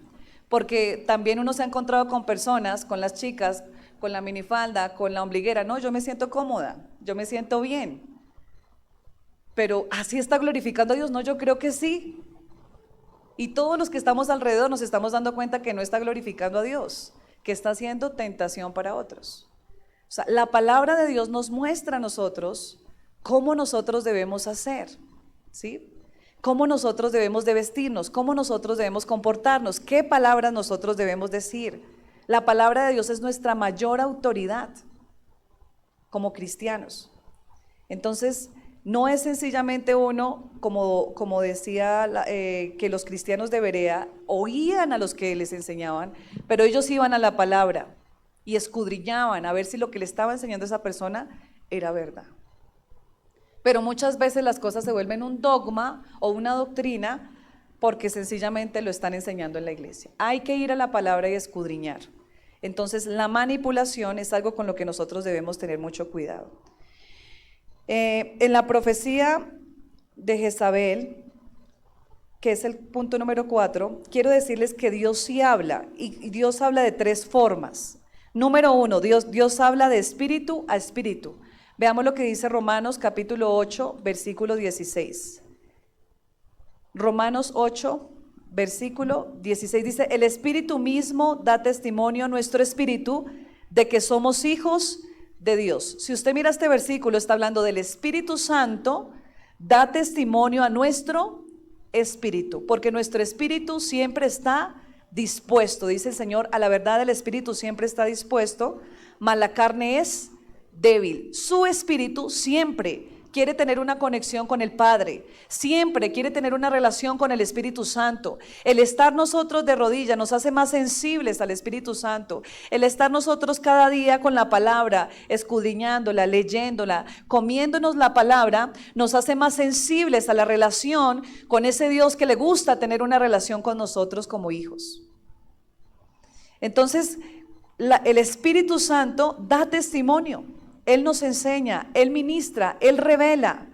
A: porque también uno se ha encontrado con personas, con las chicas, con la minifalda, con la ombliguera. No, yo me siento cómoda, yo me siento bien. Pero ¿así está glorificando a Dios? No, yo creo que sí. Y todos los que estamos alrededor nos estamos dando cuenta que no está glorificando a Dios, que está haciendo tentación para otros. O sea, la palabra de Dios nos muestra a nosotros cómo nosotros debemos hacer, ¿sí? Cómo nosotros debemos de vestirnos, cómo nosotros debemos comportarnos, qué palabras nosotros debemos decir. La palabra de Dios es nuestra mayor autoridad como cristianos. Entonces, No es sencillamente uno, como decía que los cristianos de Berea oían a los que les enseñaban, pero ellos iban a la palabra y escudriñaban a ver si lo que le estaba enseñando esa persona era verdad. Pero muchas veces las cosas se vuelven un dogma o una doctrina porque sencillamente lo están enseñando en la iglesia. Hay que ir a la palabra y escudriñar. Entonces, la manipulación es algo con lo que nosotros debemos tener mucho cuidado. En la profecía de Jezabel, que es el punto número 4, quiero decirles que Dios sí habla, y Dios habla de 3 formas. Número 1, Dios habla de espíritu a espíritu. Veamos lo que dice Romanos capítulo 8, versículo 16. Romanos 8, versículo 16 dice: el Espíritu mismo da testimonio a nuestro espíritu de que somos hijos de Dios. Si usted mira este versículo, está hablando del Espíritu Santo, da testimonio a nuestro espíritu, porque nuestro espíritu siempre está dispuesto, dice el Señor, a la verdad el espíritu siempre está dispuesto, mas la carne es débil. Su espíritu siempre quiere tener una conexión con el Padre, siempre quiere tener una relación con el Espíritu Santo. El estar nosotros de rodillas nos hace más sensibles al Espíritu Santo. El estar nosotros cada día con la palabra, escudriñándola, leyéndola, comiéndonos la palabra, nos hace más sensibles a la relación con ese Dios que le gusta tener una relación con nosotros como hijos. Entonces, el Espíritu Santo da testimonio. Él nos enseña, Él ministra, Él revela,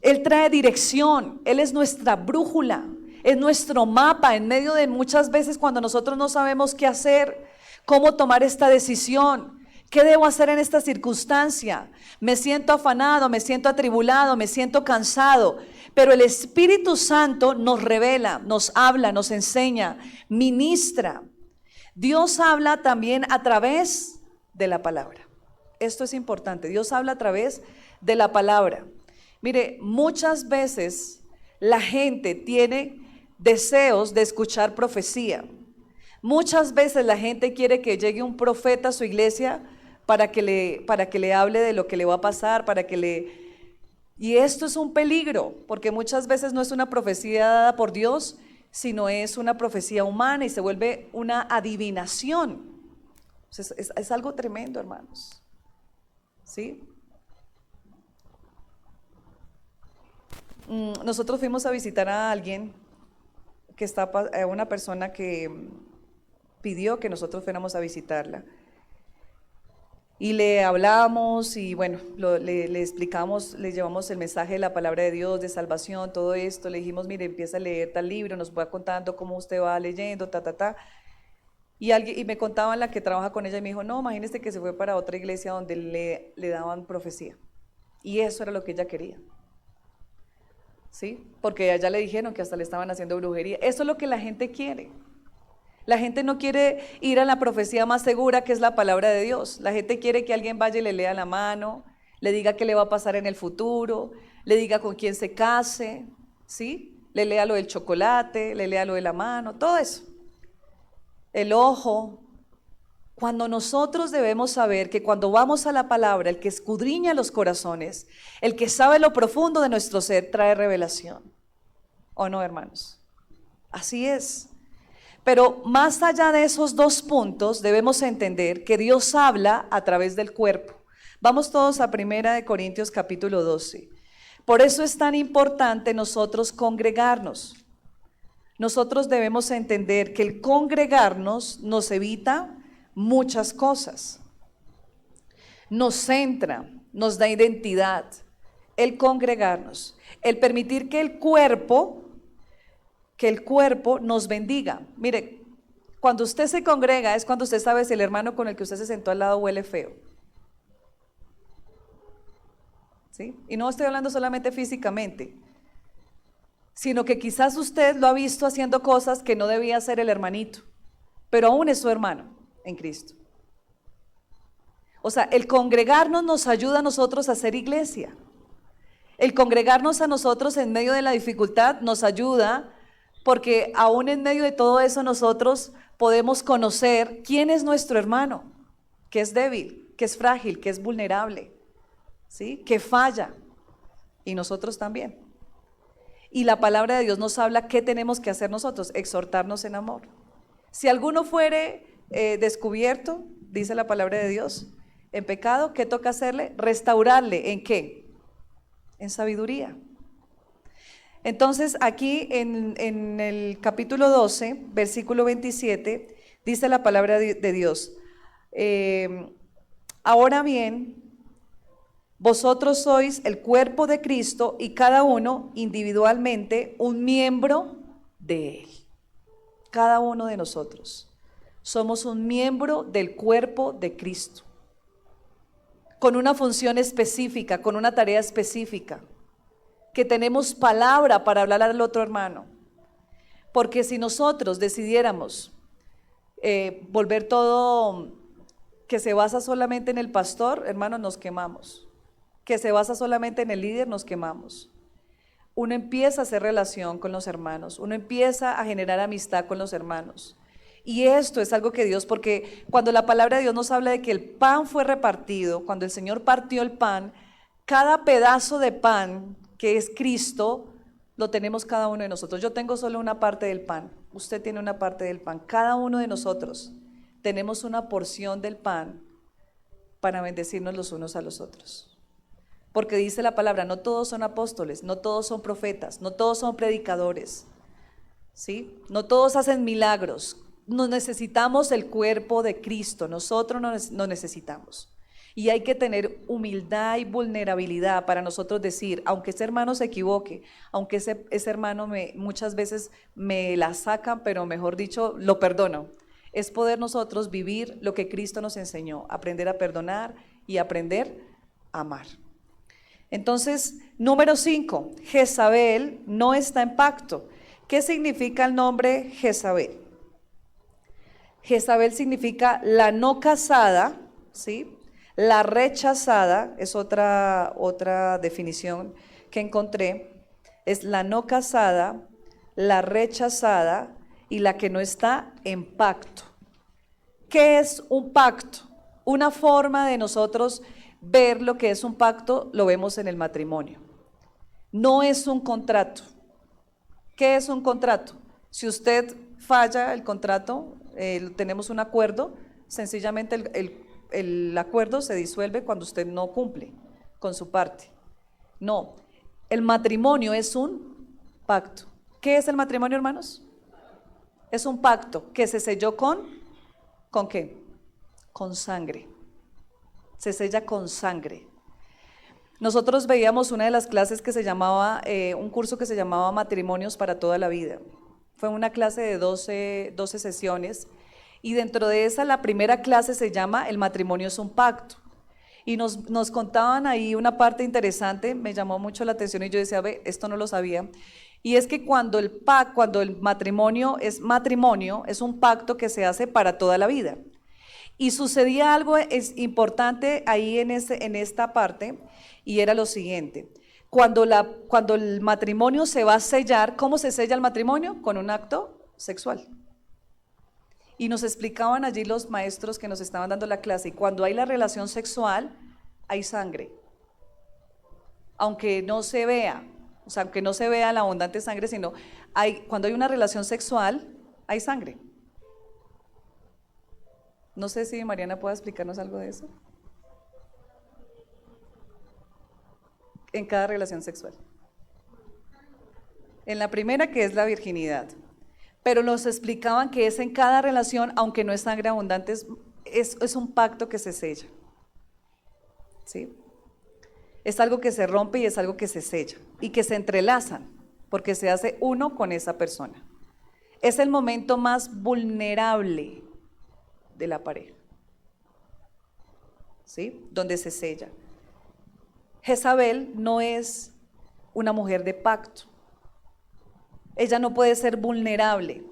A: Él trae dirección, Él es nuestra brújula, es nuestro mapa en medio de muchas veces cuando nosotros no sabemos qué hacer, cómo tomar esta decisión, qué debo hacer en esta circunstancia. Me siento afanado, me siento atribulado, me siento cansado, pero el Espíritu Santo nos revela, nos habla, nos enseña, ministra. Dios habla también a través de la palabra. Esto es importante, Dios habla a través de la palabra. Mire, muchas veces la gente tiene deseos de escuchar profecía. Muchas veces la gente quiere que llegue un profeta a su iglesia para que le hable de lo que le va a pasar, Y esto es un peligro, porque muchas veces no es una profecía dada por Dios, sino es una profecía humana y se vuelve una adivinación. Es algo tremendo, hermanos. ¿Sí? Nosotros fuimos a visitar a alguien una persona que pidió que nosotros fuéramos a visitarla. Y le hablamos y bueno, le explicamos, le llevamos el mensaje de la palabra de Dios, de salvación, todo esto. Le dijimos, mire, empieza a leer tal libro, nos va contando cómo usted va leyendo, Y me contaban la que trabaja con ella y me dijo, no, imagínese que se fue para otra iglesia donde le daban profecía. Y eso era lo que ella quería. ¿Sí? Porque a ella le dijeron que hasta le estaban haciendo brujería. Eso es lo que la gente quiere. La gente no quiere ir a la profecía más segura, que es la palabra de Dios. La gente quiere que alguien vaya y le lea la mano, le diga qué le va a pasar en el futuro, le diga con quién se case, ¿sí? Le lea lo del chocolate, le lea lo de la mano, todo eso. El ojo. Cuando nosotros debemos saber que cuando vamos a la palabra, el que escudriña los corazones, el que sabe lo profundo de nuestro ser, trae revelación. ¿O no, hermanos? Así es. Pero más allá de esos 2 puntos, debemos entender que Dios habla a través del cuerpo. Vamos todos a 1 Corintios capítulo 12. Por eso es tan importante nosotros congregarnos. Nosotros debemos entender que el congregarnos nos evita muchas cosas. Nos centra, nos da identidad. El congregarnos, el permitir que el cuerpo nos bendiga. Mire, cuando usted se congrega es cuando usted sabe si el hermano con el que usted se sentó al lado huele feo. ¿Sí? Y no estoy hablando solamente físicamente, sino que quizás usted lo ha visto haciendo cosas que no debía hacer el hermanito, pero aún es su hermano en Cristo. O sea, el congregarnos nos ayuda a nosotros a ser iglesia. El congregarnos a nosotros en medio de la dificultad nos ayuda, porque aún en medio de todo eso nosotros podemos conocer quién es nuestro hermano, que es débil, que es frágil, que es vulnerable, ¿sí? Que falla. y nosotros también. Y la palabra de Dios nos habla qué tenemos que hacer nosotros, exhortarnos en amor. Si alguno fuere descubierto, dice la palabra de Dios, en pecado, ¿qué toca hacerle? Restaurarle, ¿en qué? En sabiduría. Entonces aquí en el capítulo 12, versículo 27, dice la palabra de Dios, ahora bien, vosotros sois el cuerpo de Cristo y cada uno individualmente un miembro de Él. Cada uno de nosotros somos un miembro del cuerpo de Cristo, con una función específica, con una tarea específica, que tenemos palabra para hablar al otro hermano. Porque si nosotros decidiéramos volver todo que se basa solamente en el pastor, hermanos, nos quemamos. Que se basa solamente en el líder, nos quemamos. Uno empieza a hacer relación con los hermanos, uno empieza a generar amistad con los hermanos. Y esto es algo que Dios, porque cuando la palabra de Dios nos habla de que el pan fue repartido, cuando el Señor partió el pan, cada pedazo de pan que es Cristo, lo tenemos cada uno de nosotros. Yo tengo solo una parte del pan, usted tiene una parte del pan, cada uno de nosotros tenemos una porción del pan para bendecirnos los unos a los otros. Porque dice la palabra, no todos son apóstoles, no todos son profetas, no todos son predicadores, ¿sí? No todos hacen milagros. Nos necesitamos el cuerpo de Cristo, nosotros nos necesitamos. Y hay que tener humildad y vulnerabilidad para nosotros decir, aunque ese hermano se equivoque, aunque ese hermano muchas veces me la sacan, pero mejor dicho, lo perdono. Es poder nosotros vivir lo que Cristo nos enseñó, aprender a perdonar y aprender a amar. Entonces, número 5, Jezabel no está en pacto. ¿Qué significa el nombre Jezabel? Jezabel significa la no casada, ¿sí? La rechazada, es otra definición que encontré, es la no casada, la rechazada y la que no está en pacto. ¿Qué es un pacto? Una forma de nosotros ver lo que es un pacto, lo vemos en el matrimonio. No es un contrato. ¿Qué es un contrato? Si usted falla el contrato, tenemos un acuerdo, sencillamente el acuerdo se disuelve cuando usted no cumple con su parte. No, el matrimonio es un pacto. ¿Qué es el matrimonio, hermanos? Es un pacto que se selló ¿con qué? Con sangre. Se sella con sangre. Nosotros veíamos una de las clases que se llamaba, un curso que se llamaba Matrimonios para toda la vida. Fue una clase de 12 sesiones y dentro de esa la primera clase se llama El matrimonio es un pacto. Y nos contaban ahí una parte interesante, me llamó mucho la atención y yo decía, ve, esto no lo sabía. Y es que cuando el matrimonio, es un pacto que se hace para toda la vida. Y sucedía algo importante ahí en esta parte, y era lo siguiente. Cuando el matrimonio se va a sellar, ¿cómo se sella el matrimonio? Con un acto sexual. Y nos explicaban allí los maestros que nos estaban dando la clase, y cuando hay la relación sexual, hay sangre. Aunque no se vea, o sea, aunque no se vea la abundante sangre, sino cuando hay una relación sexual, hay sangre. No sé si Mariana puede explicarnos algo de eso. En cada relación sexual. En la primera, que es la virginidad. Pero nos explicaban que es en cada relación, aunque no es sangre abundante, es un pacto que se sella. ¿Sí? Es algo que se rompe y es algo que se sella. Y que se entrelazan, porque se hace uno con esa persona. Es el momento más vulnerable de la pareja, ¿sí? Donde se sella. Jezabel no es una mujer de pacto. Ella no puede ser vulnerable.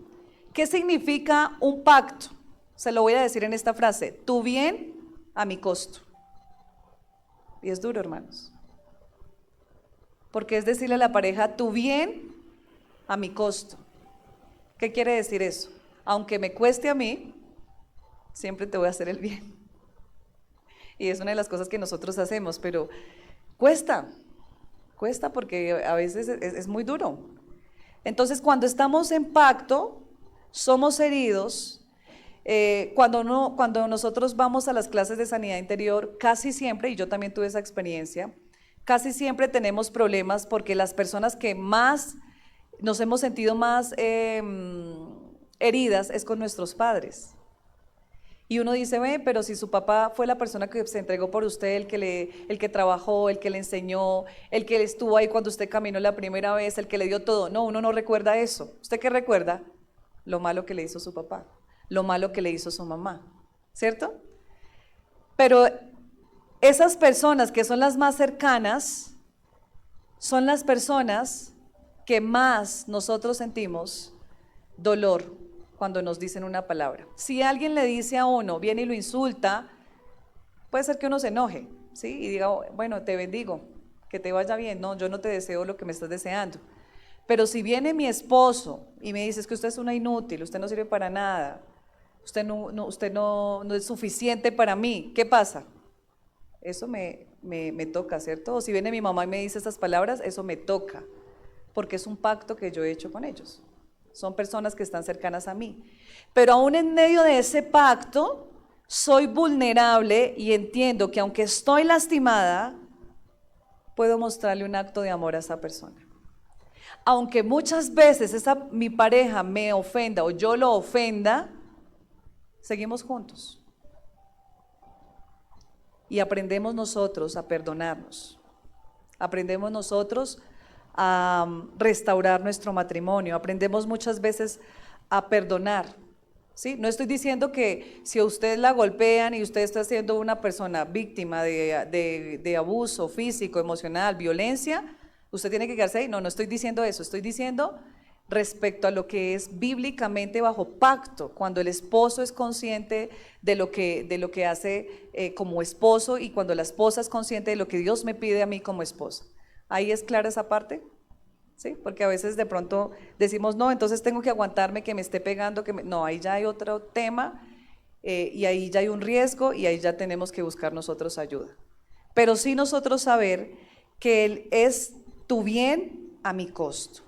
A: ¿Qué significa un pacto? Se lo voy a decir en esta frase: tu bien a mi costo. Y es duro, hermanos, porque es decirle a la pareja, tu bien a mi costo. ¿Qué quiere decir eso? Aunque me cueste a mí, siempre te voy a hacer el bien. Y es una de las cosas que nosotros hacemos, pero cuesta. Cuesta porque a veces es muy duro. Entonces, cuando estamos en pacto, somos heridos. Cuando nosotros vamos a las clases de sanidad interior, casi siempre, y yo también tuve esa experiencia, casi siempre tenemos problemas porque las personas que más nos hemos sentido más heridas es con nuestros padres. Y uno dice, ve, pero si su papá fue la persona que se entregó por usted, el que trabajó, el que le enseñó, el que estuvo ahí cuando usted caminó la primera vez, el que le dio todo. No, uno no recuerda eso. ¿Usted qué recuerda? Lo malo que le hizo su papá, lo malo que le hizo su mamá, ¿cierto? Pero esas personas que son las más cercanas, son las personas que más nosotros sentimos dolor cuando nos dicen una palabra. Si alguien le dice a uno, viene y lo insulta, puede ser que uno se enoje, ¿sí? Y diga, bueno, te bendigo, que te vaya bien. No, yo no te deseo lo que me estás deseando. Pero si viene mi esposo y me dice, es que usted es una inútil, usted no sirve para nada, usted no es suficiente para mí, ¿qué pasa? Eso me toca, ¿cierto? O si viene mi mamá y me dice estas palabras, eso me toca, porque es un pacto que yo he hecho con ellos. Son personas que están cercanas a mí. Pero aún en medio de ese pacto, soy vulnerable y entiendo que aunque estoy lastimada, puedo mostrarle un acto de amor a esa persona. Aunque muchas veces mi pareja me ofenda o yo lo ofenda, seguimos juntos. Y aprendemos nosotros a perdonarnos. Aprendemos nosotros a restaurar nuestro matrimonio. Aprendemos muchas veces a perdonar. ¿Sí? No estoy diciendo que si a usted la golpean y usted está siendo una persona víctima de abuso físico, emocional, violencia, usted tiene que quedarse ahí. No, no estoy diciendo eso. Estoy diciendo respecto a lo que es bíblicamente bajo pacto, cuando el esposo es consciente de lo que hace como esposo y cuando la esposa es consciente de lo que Dios me pide a mí como esposa. ¿Ahí es clara esa parte? ¿Sí? Porque a veces de pronto decimos, no, entonces tengo que aguantarme que me esté pegando, no, ahí ya hay otro tema y ahí ya hay un riesgo y ahí ya tenemos que buscar nosotros ayuda. Pero sí nosotros saber que Él es tu bien a mi costo.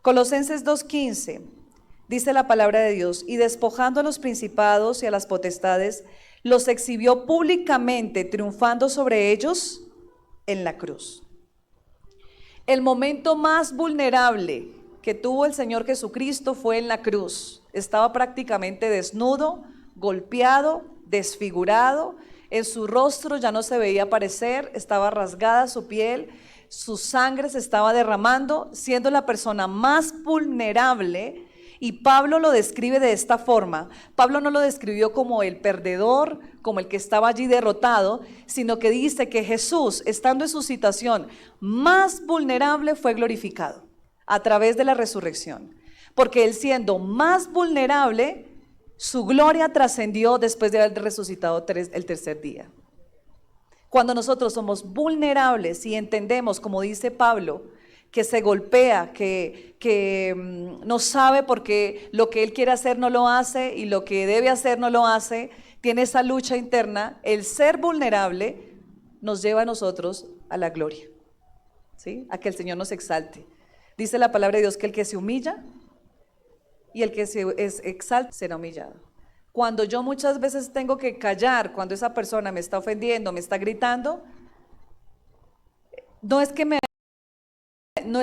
A: Colosenses 2:15 dice la palabra de Dios, y despojando a los principados y a las potestades, los exhibió públicamente, triunfando sobre ellos en la cruz. El momento más vulnerable que tuvo el Señor Jesucristo fue en la cruz. Estaba prácticamente desnudo, golpeado, desfigurado. En su rostro ya no se veía aparecer, estaba rasgada su piel, su sangre se estaba derramando, siendo la persona más vulnerable. Y Pablo lo describe de esta forma. Pablo no lo describió como el perdedor, como el que estaba allí derrotado, sino que dice que Jesús, estando en su situación más vulnerable, fue glorificado a través de la resurrección. Porque él siendo más vulnerable, su gloria trascendió después de haber resucitado el tercer día. Cuando nosotros somos vulnerables y entendemos, como dice Pablo, que se golpea, que no sabe porque lo que él quiere hacer no lo hace y lo que debe hacer no lo hace, tiene esa lucha interna, el ser vulnerable nos lleva a nosotros a la gloria, ¿sí? A que el Señor nos exalte. Dice la palabra de Dios que el que se humilla y el que se exalta será humillado. Cuando yo muchas veces tengo que callar, cuando esa persona me está ofendiendo, me está gritando, no es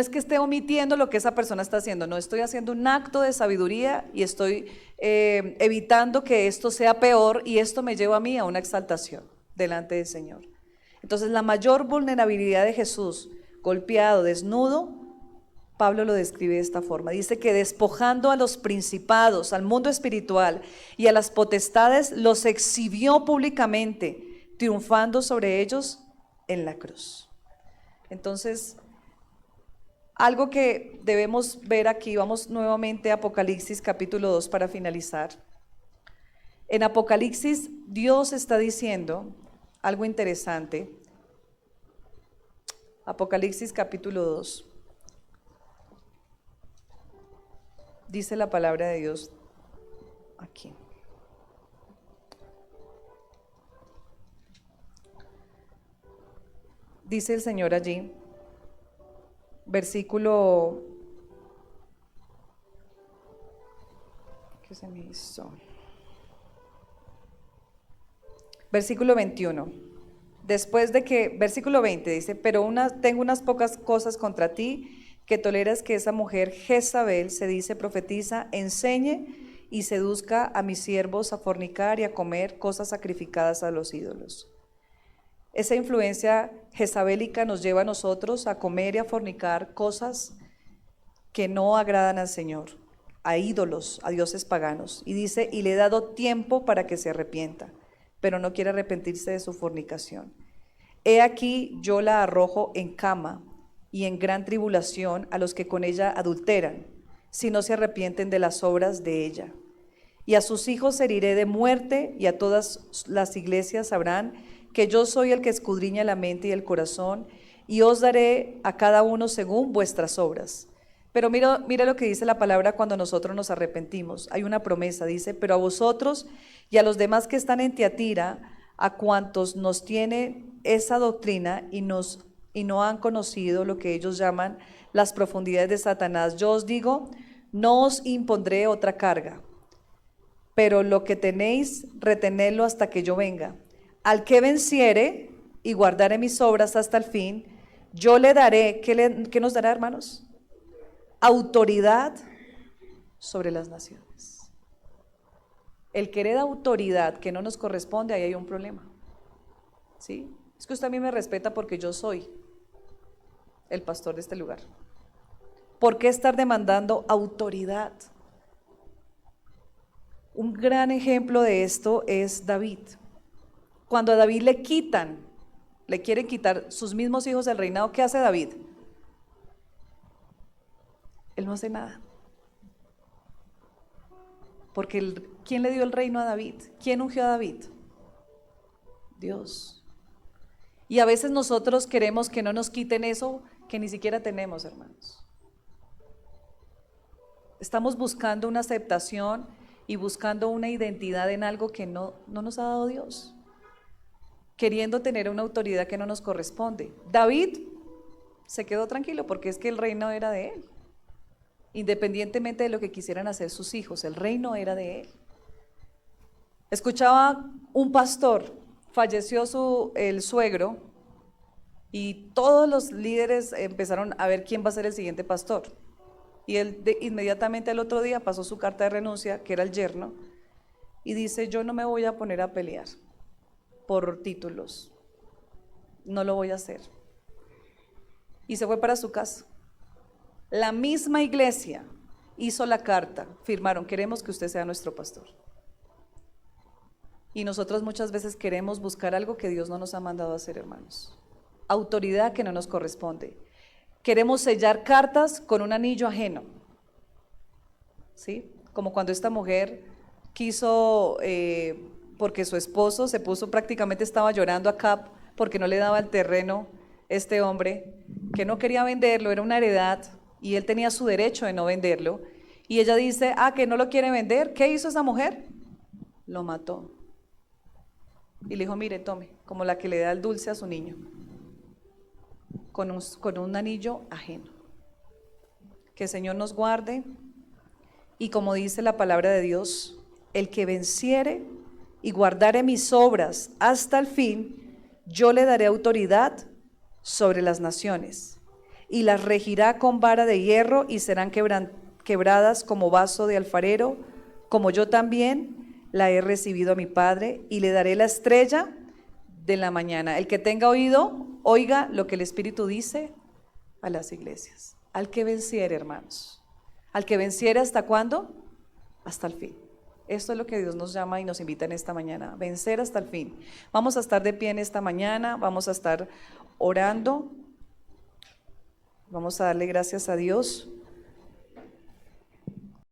A: que esté omitiendo lo que esa persona está haciendo, no, estoy haciendo un acto de sabiduría y estoy evitando que esto sea peor y esto me lleva a mí a una exaltación delante del Señor. Entonces la mayor vulnerabilidad de Jesús, golpeado, desnudo, Pablo lo describe de esta forma, dice que despojando a los principados, al mundo espiritual y a las potestades, los exhibió públicamente, triunfando sobre ellos en la cruz. Entonces, algo que debemos ver aquí, vamos nuevamente a Apocalipsis capítulo 2 para finalizar. En Apocalipsis Dios está diciendo algo interesante. Apocalipsis capítulo 2. Dice la palabra de Dios aquí. Dice el Señor allí. versículo, ¿qué se me hizo? Versículo 21. Después de que, versículo 20 dice, pero tengo unas pocas cosas contra ti, que toleras que esa mujer Jezabel, se dice profetiza, enseñe y seduzca a mis siervos a fornicar y a comer cosas sacrificadas a los ídolos. Esa influencia jezabélica nos lleva a nosotros a comer y a fornicar cosas que no agradan al Señor, a ídolos, a dioses paganos. Y dice, y le he dado tiempo para que se arrepienta, pero no quiere arrepentirse de su fornicación. He aquí yo la arrojo en cama y en gran tribulación a los que con ella adulteran, si no se arrepienten de las obras de ella. Y a sus hijos heriré de muerte, y a todas las iglesias sabrán que yo soy el que escudriña la mente y el corazón, y os daré a cada uno según vuestras obras. Pero mira lo que dice la palabra cuando nosotros nos arrepentimos. Hay una promesa, dice, pero a vosotros y a los demás que están en Tiatira, a cuantos nos tienen esa doctrina y no han conocido lo que ellos llaman las profundidades de Satanás, yo os digo, no os impondré otra carga, pero lo que tenéis, retenedlo hasta que yo venga. Al que venciere y guardare mis obras hasta el fin, yo le daré, ¿qué nos dará, hermanos? Autoridad sobre las naciones. El que hereda autoridad que no nos corresponde, ahí hay un problema. ¿Sí? Es que usted a mí me respeta porque yo soy el pastor de este lugar. ¿Por qué estar demandando autoridad? Un gran ejemplo de esto es David. Cuando a David le quieren quitar sus mismos hijos del reinado, ¿qué hace David? Él no hace nada. Porque ¿quién le dio el reino a David? ¿Quién ungió a David? Dios. Y a veces nosotros queremos que no nos quiten eso que ni siquiera tenemos, hermanos. Estamos buscando una aceptación y buscando una identidad en algo que no nos ha dado Dios, queriendo tener una autoridad que no nos corresponde. David se quedó tranquilo porque es que el reino era de él. Independientemente de lo que quisieran hacer sus hijos, el reino era de él. Escuchaba un pastor, falleció el suegro y todos los líderes empezaron a ver quién va a ser el siguiente pastor. Y él inmediatamente al otro día pasó su carta de renuncia, que era el yerno, y dice, yo no me voy a poner a pelear por títulos, no lo voy a hacer. Y se fue para su casa. La misma iglesia hizo la carta, firmaron, queremos que usted sea nuestro pastor. Y nosotros muchas veces queremos buscar algo que Dios no nos ha mandado a hacer, hermanos. Autoridad que no nos corresponde. Queremos sellar cartas con un anillo ajeno. ¿Sí? Como cuando esta mujer quiso, porque su esposo se puso, prácticamente estaba llorando acá porque no le daba el terreno este hombre, que no quería venderlo, era una heredad, y él tenía su derecho de no venderlo, y ella dice, que no lo quiere vender. ¿Qué hizo esa mujer? Lo mató. Y le dijo, mire, tome, como la que le da el dulce a su niño, con un anillo ajeno. Que el Señor nos guarde, y como dice la palabra de Dios, el que venciere y guardare mis obras hasta el fin, yo le daré autoridad sobre las naciones, y las regirá con vara de hierro, y serán quebradas como vaso de alfarero, como yo también la he recibido a mi Padre, y le daré la estrella de la mañana. El que tenga oído, oiga lo que el Espíritu dice a las iglesias. Al que venciere, hermanos. Al que venciere, ¿hasta cuándo? Hasta el fin. Esto es lo que Dios nos llama y nos invita en esta mañana, vencer hasta el fin. Vamos a estar de pie en esta mañana, vamos a estar orando, vamos a darle gracias a Dios.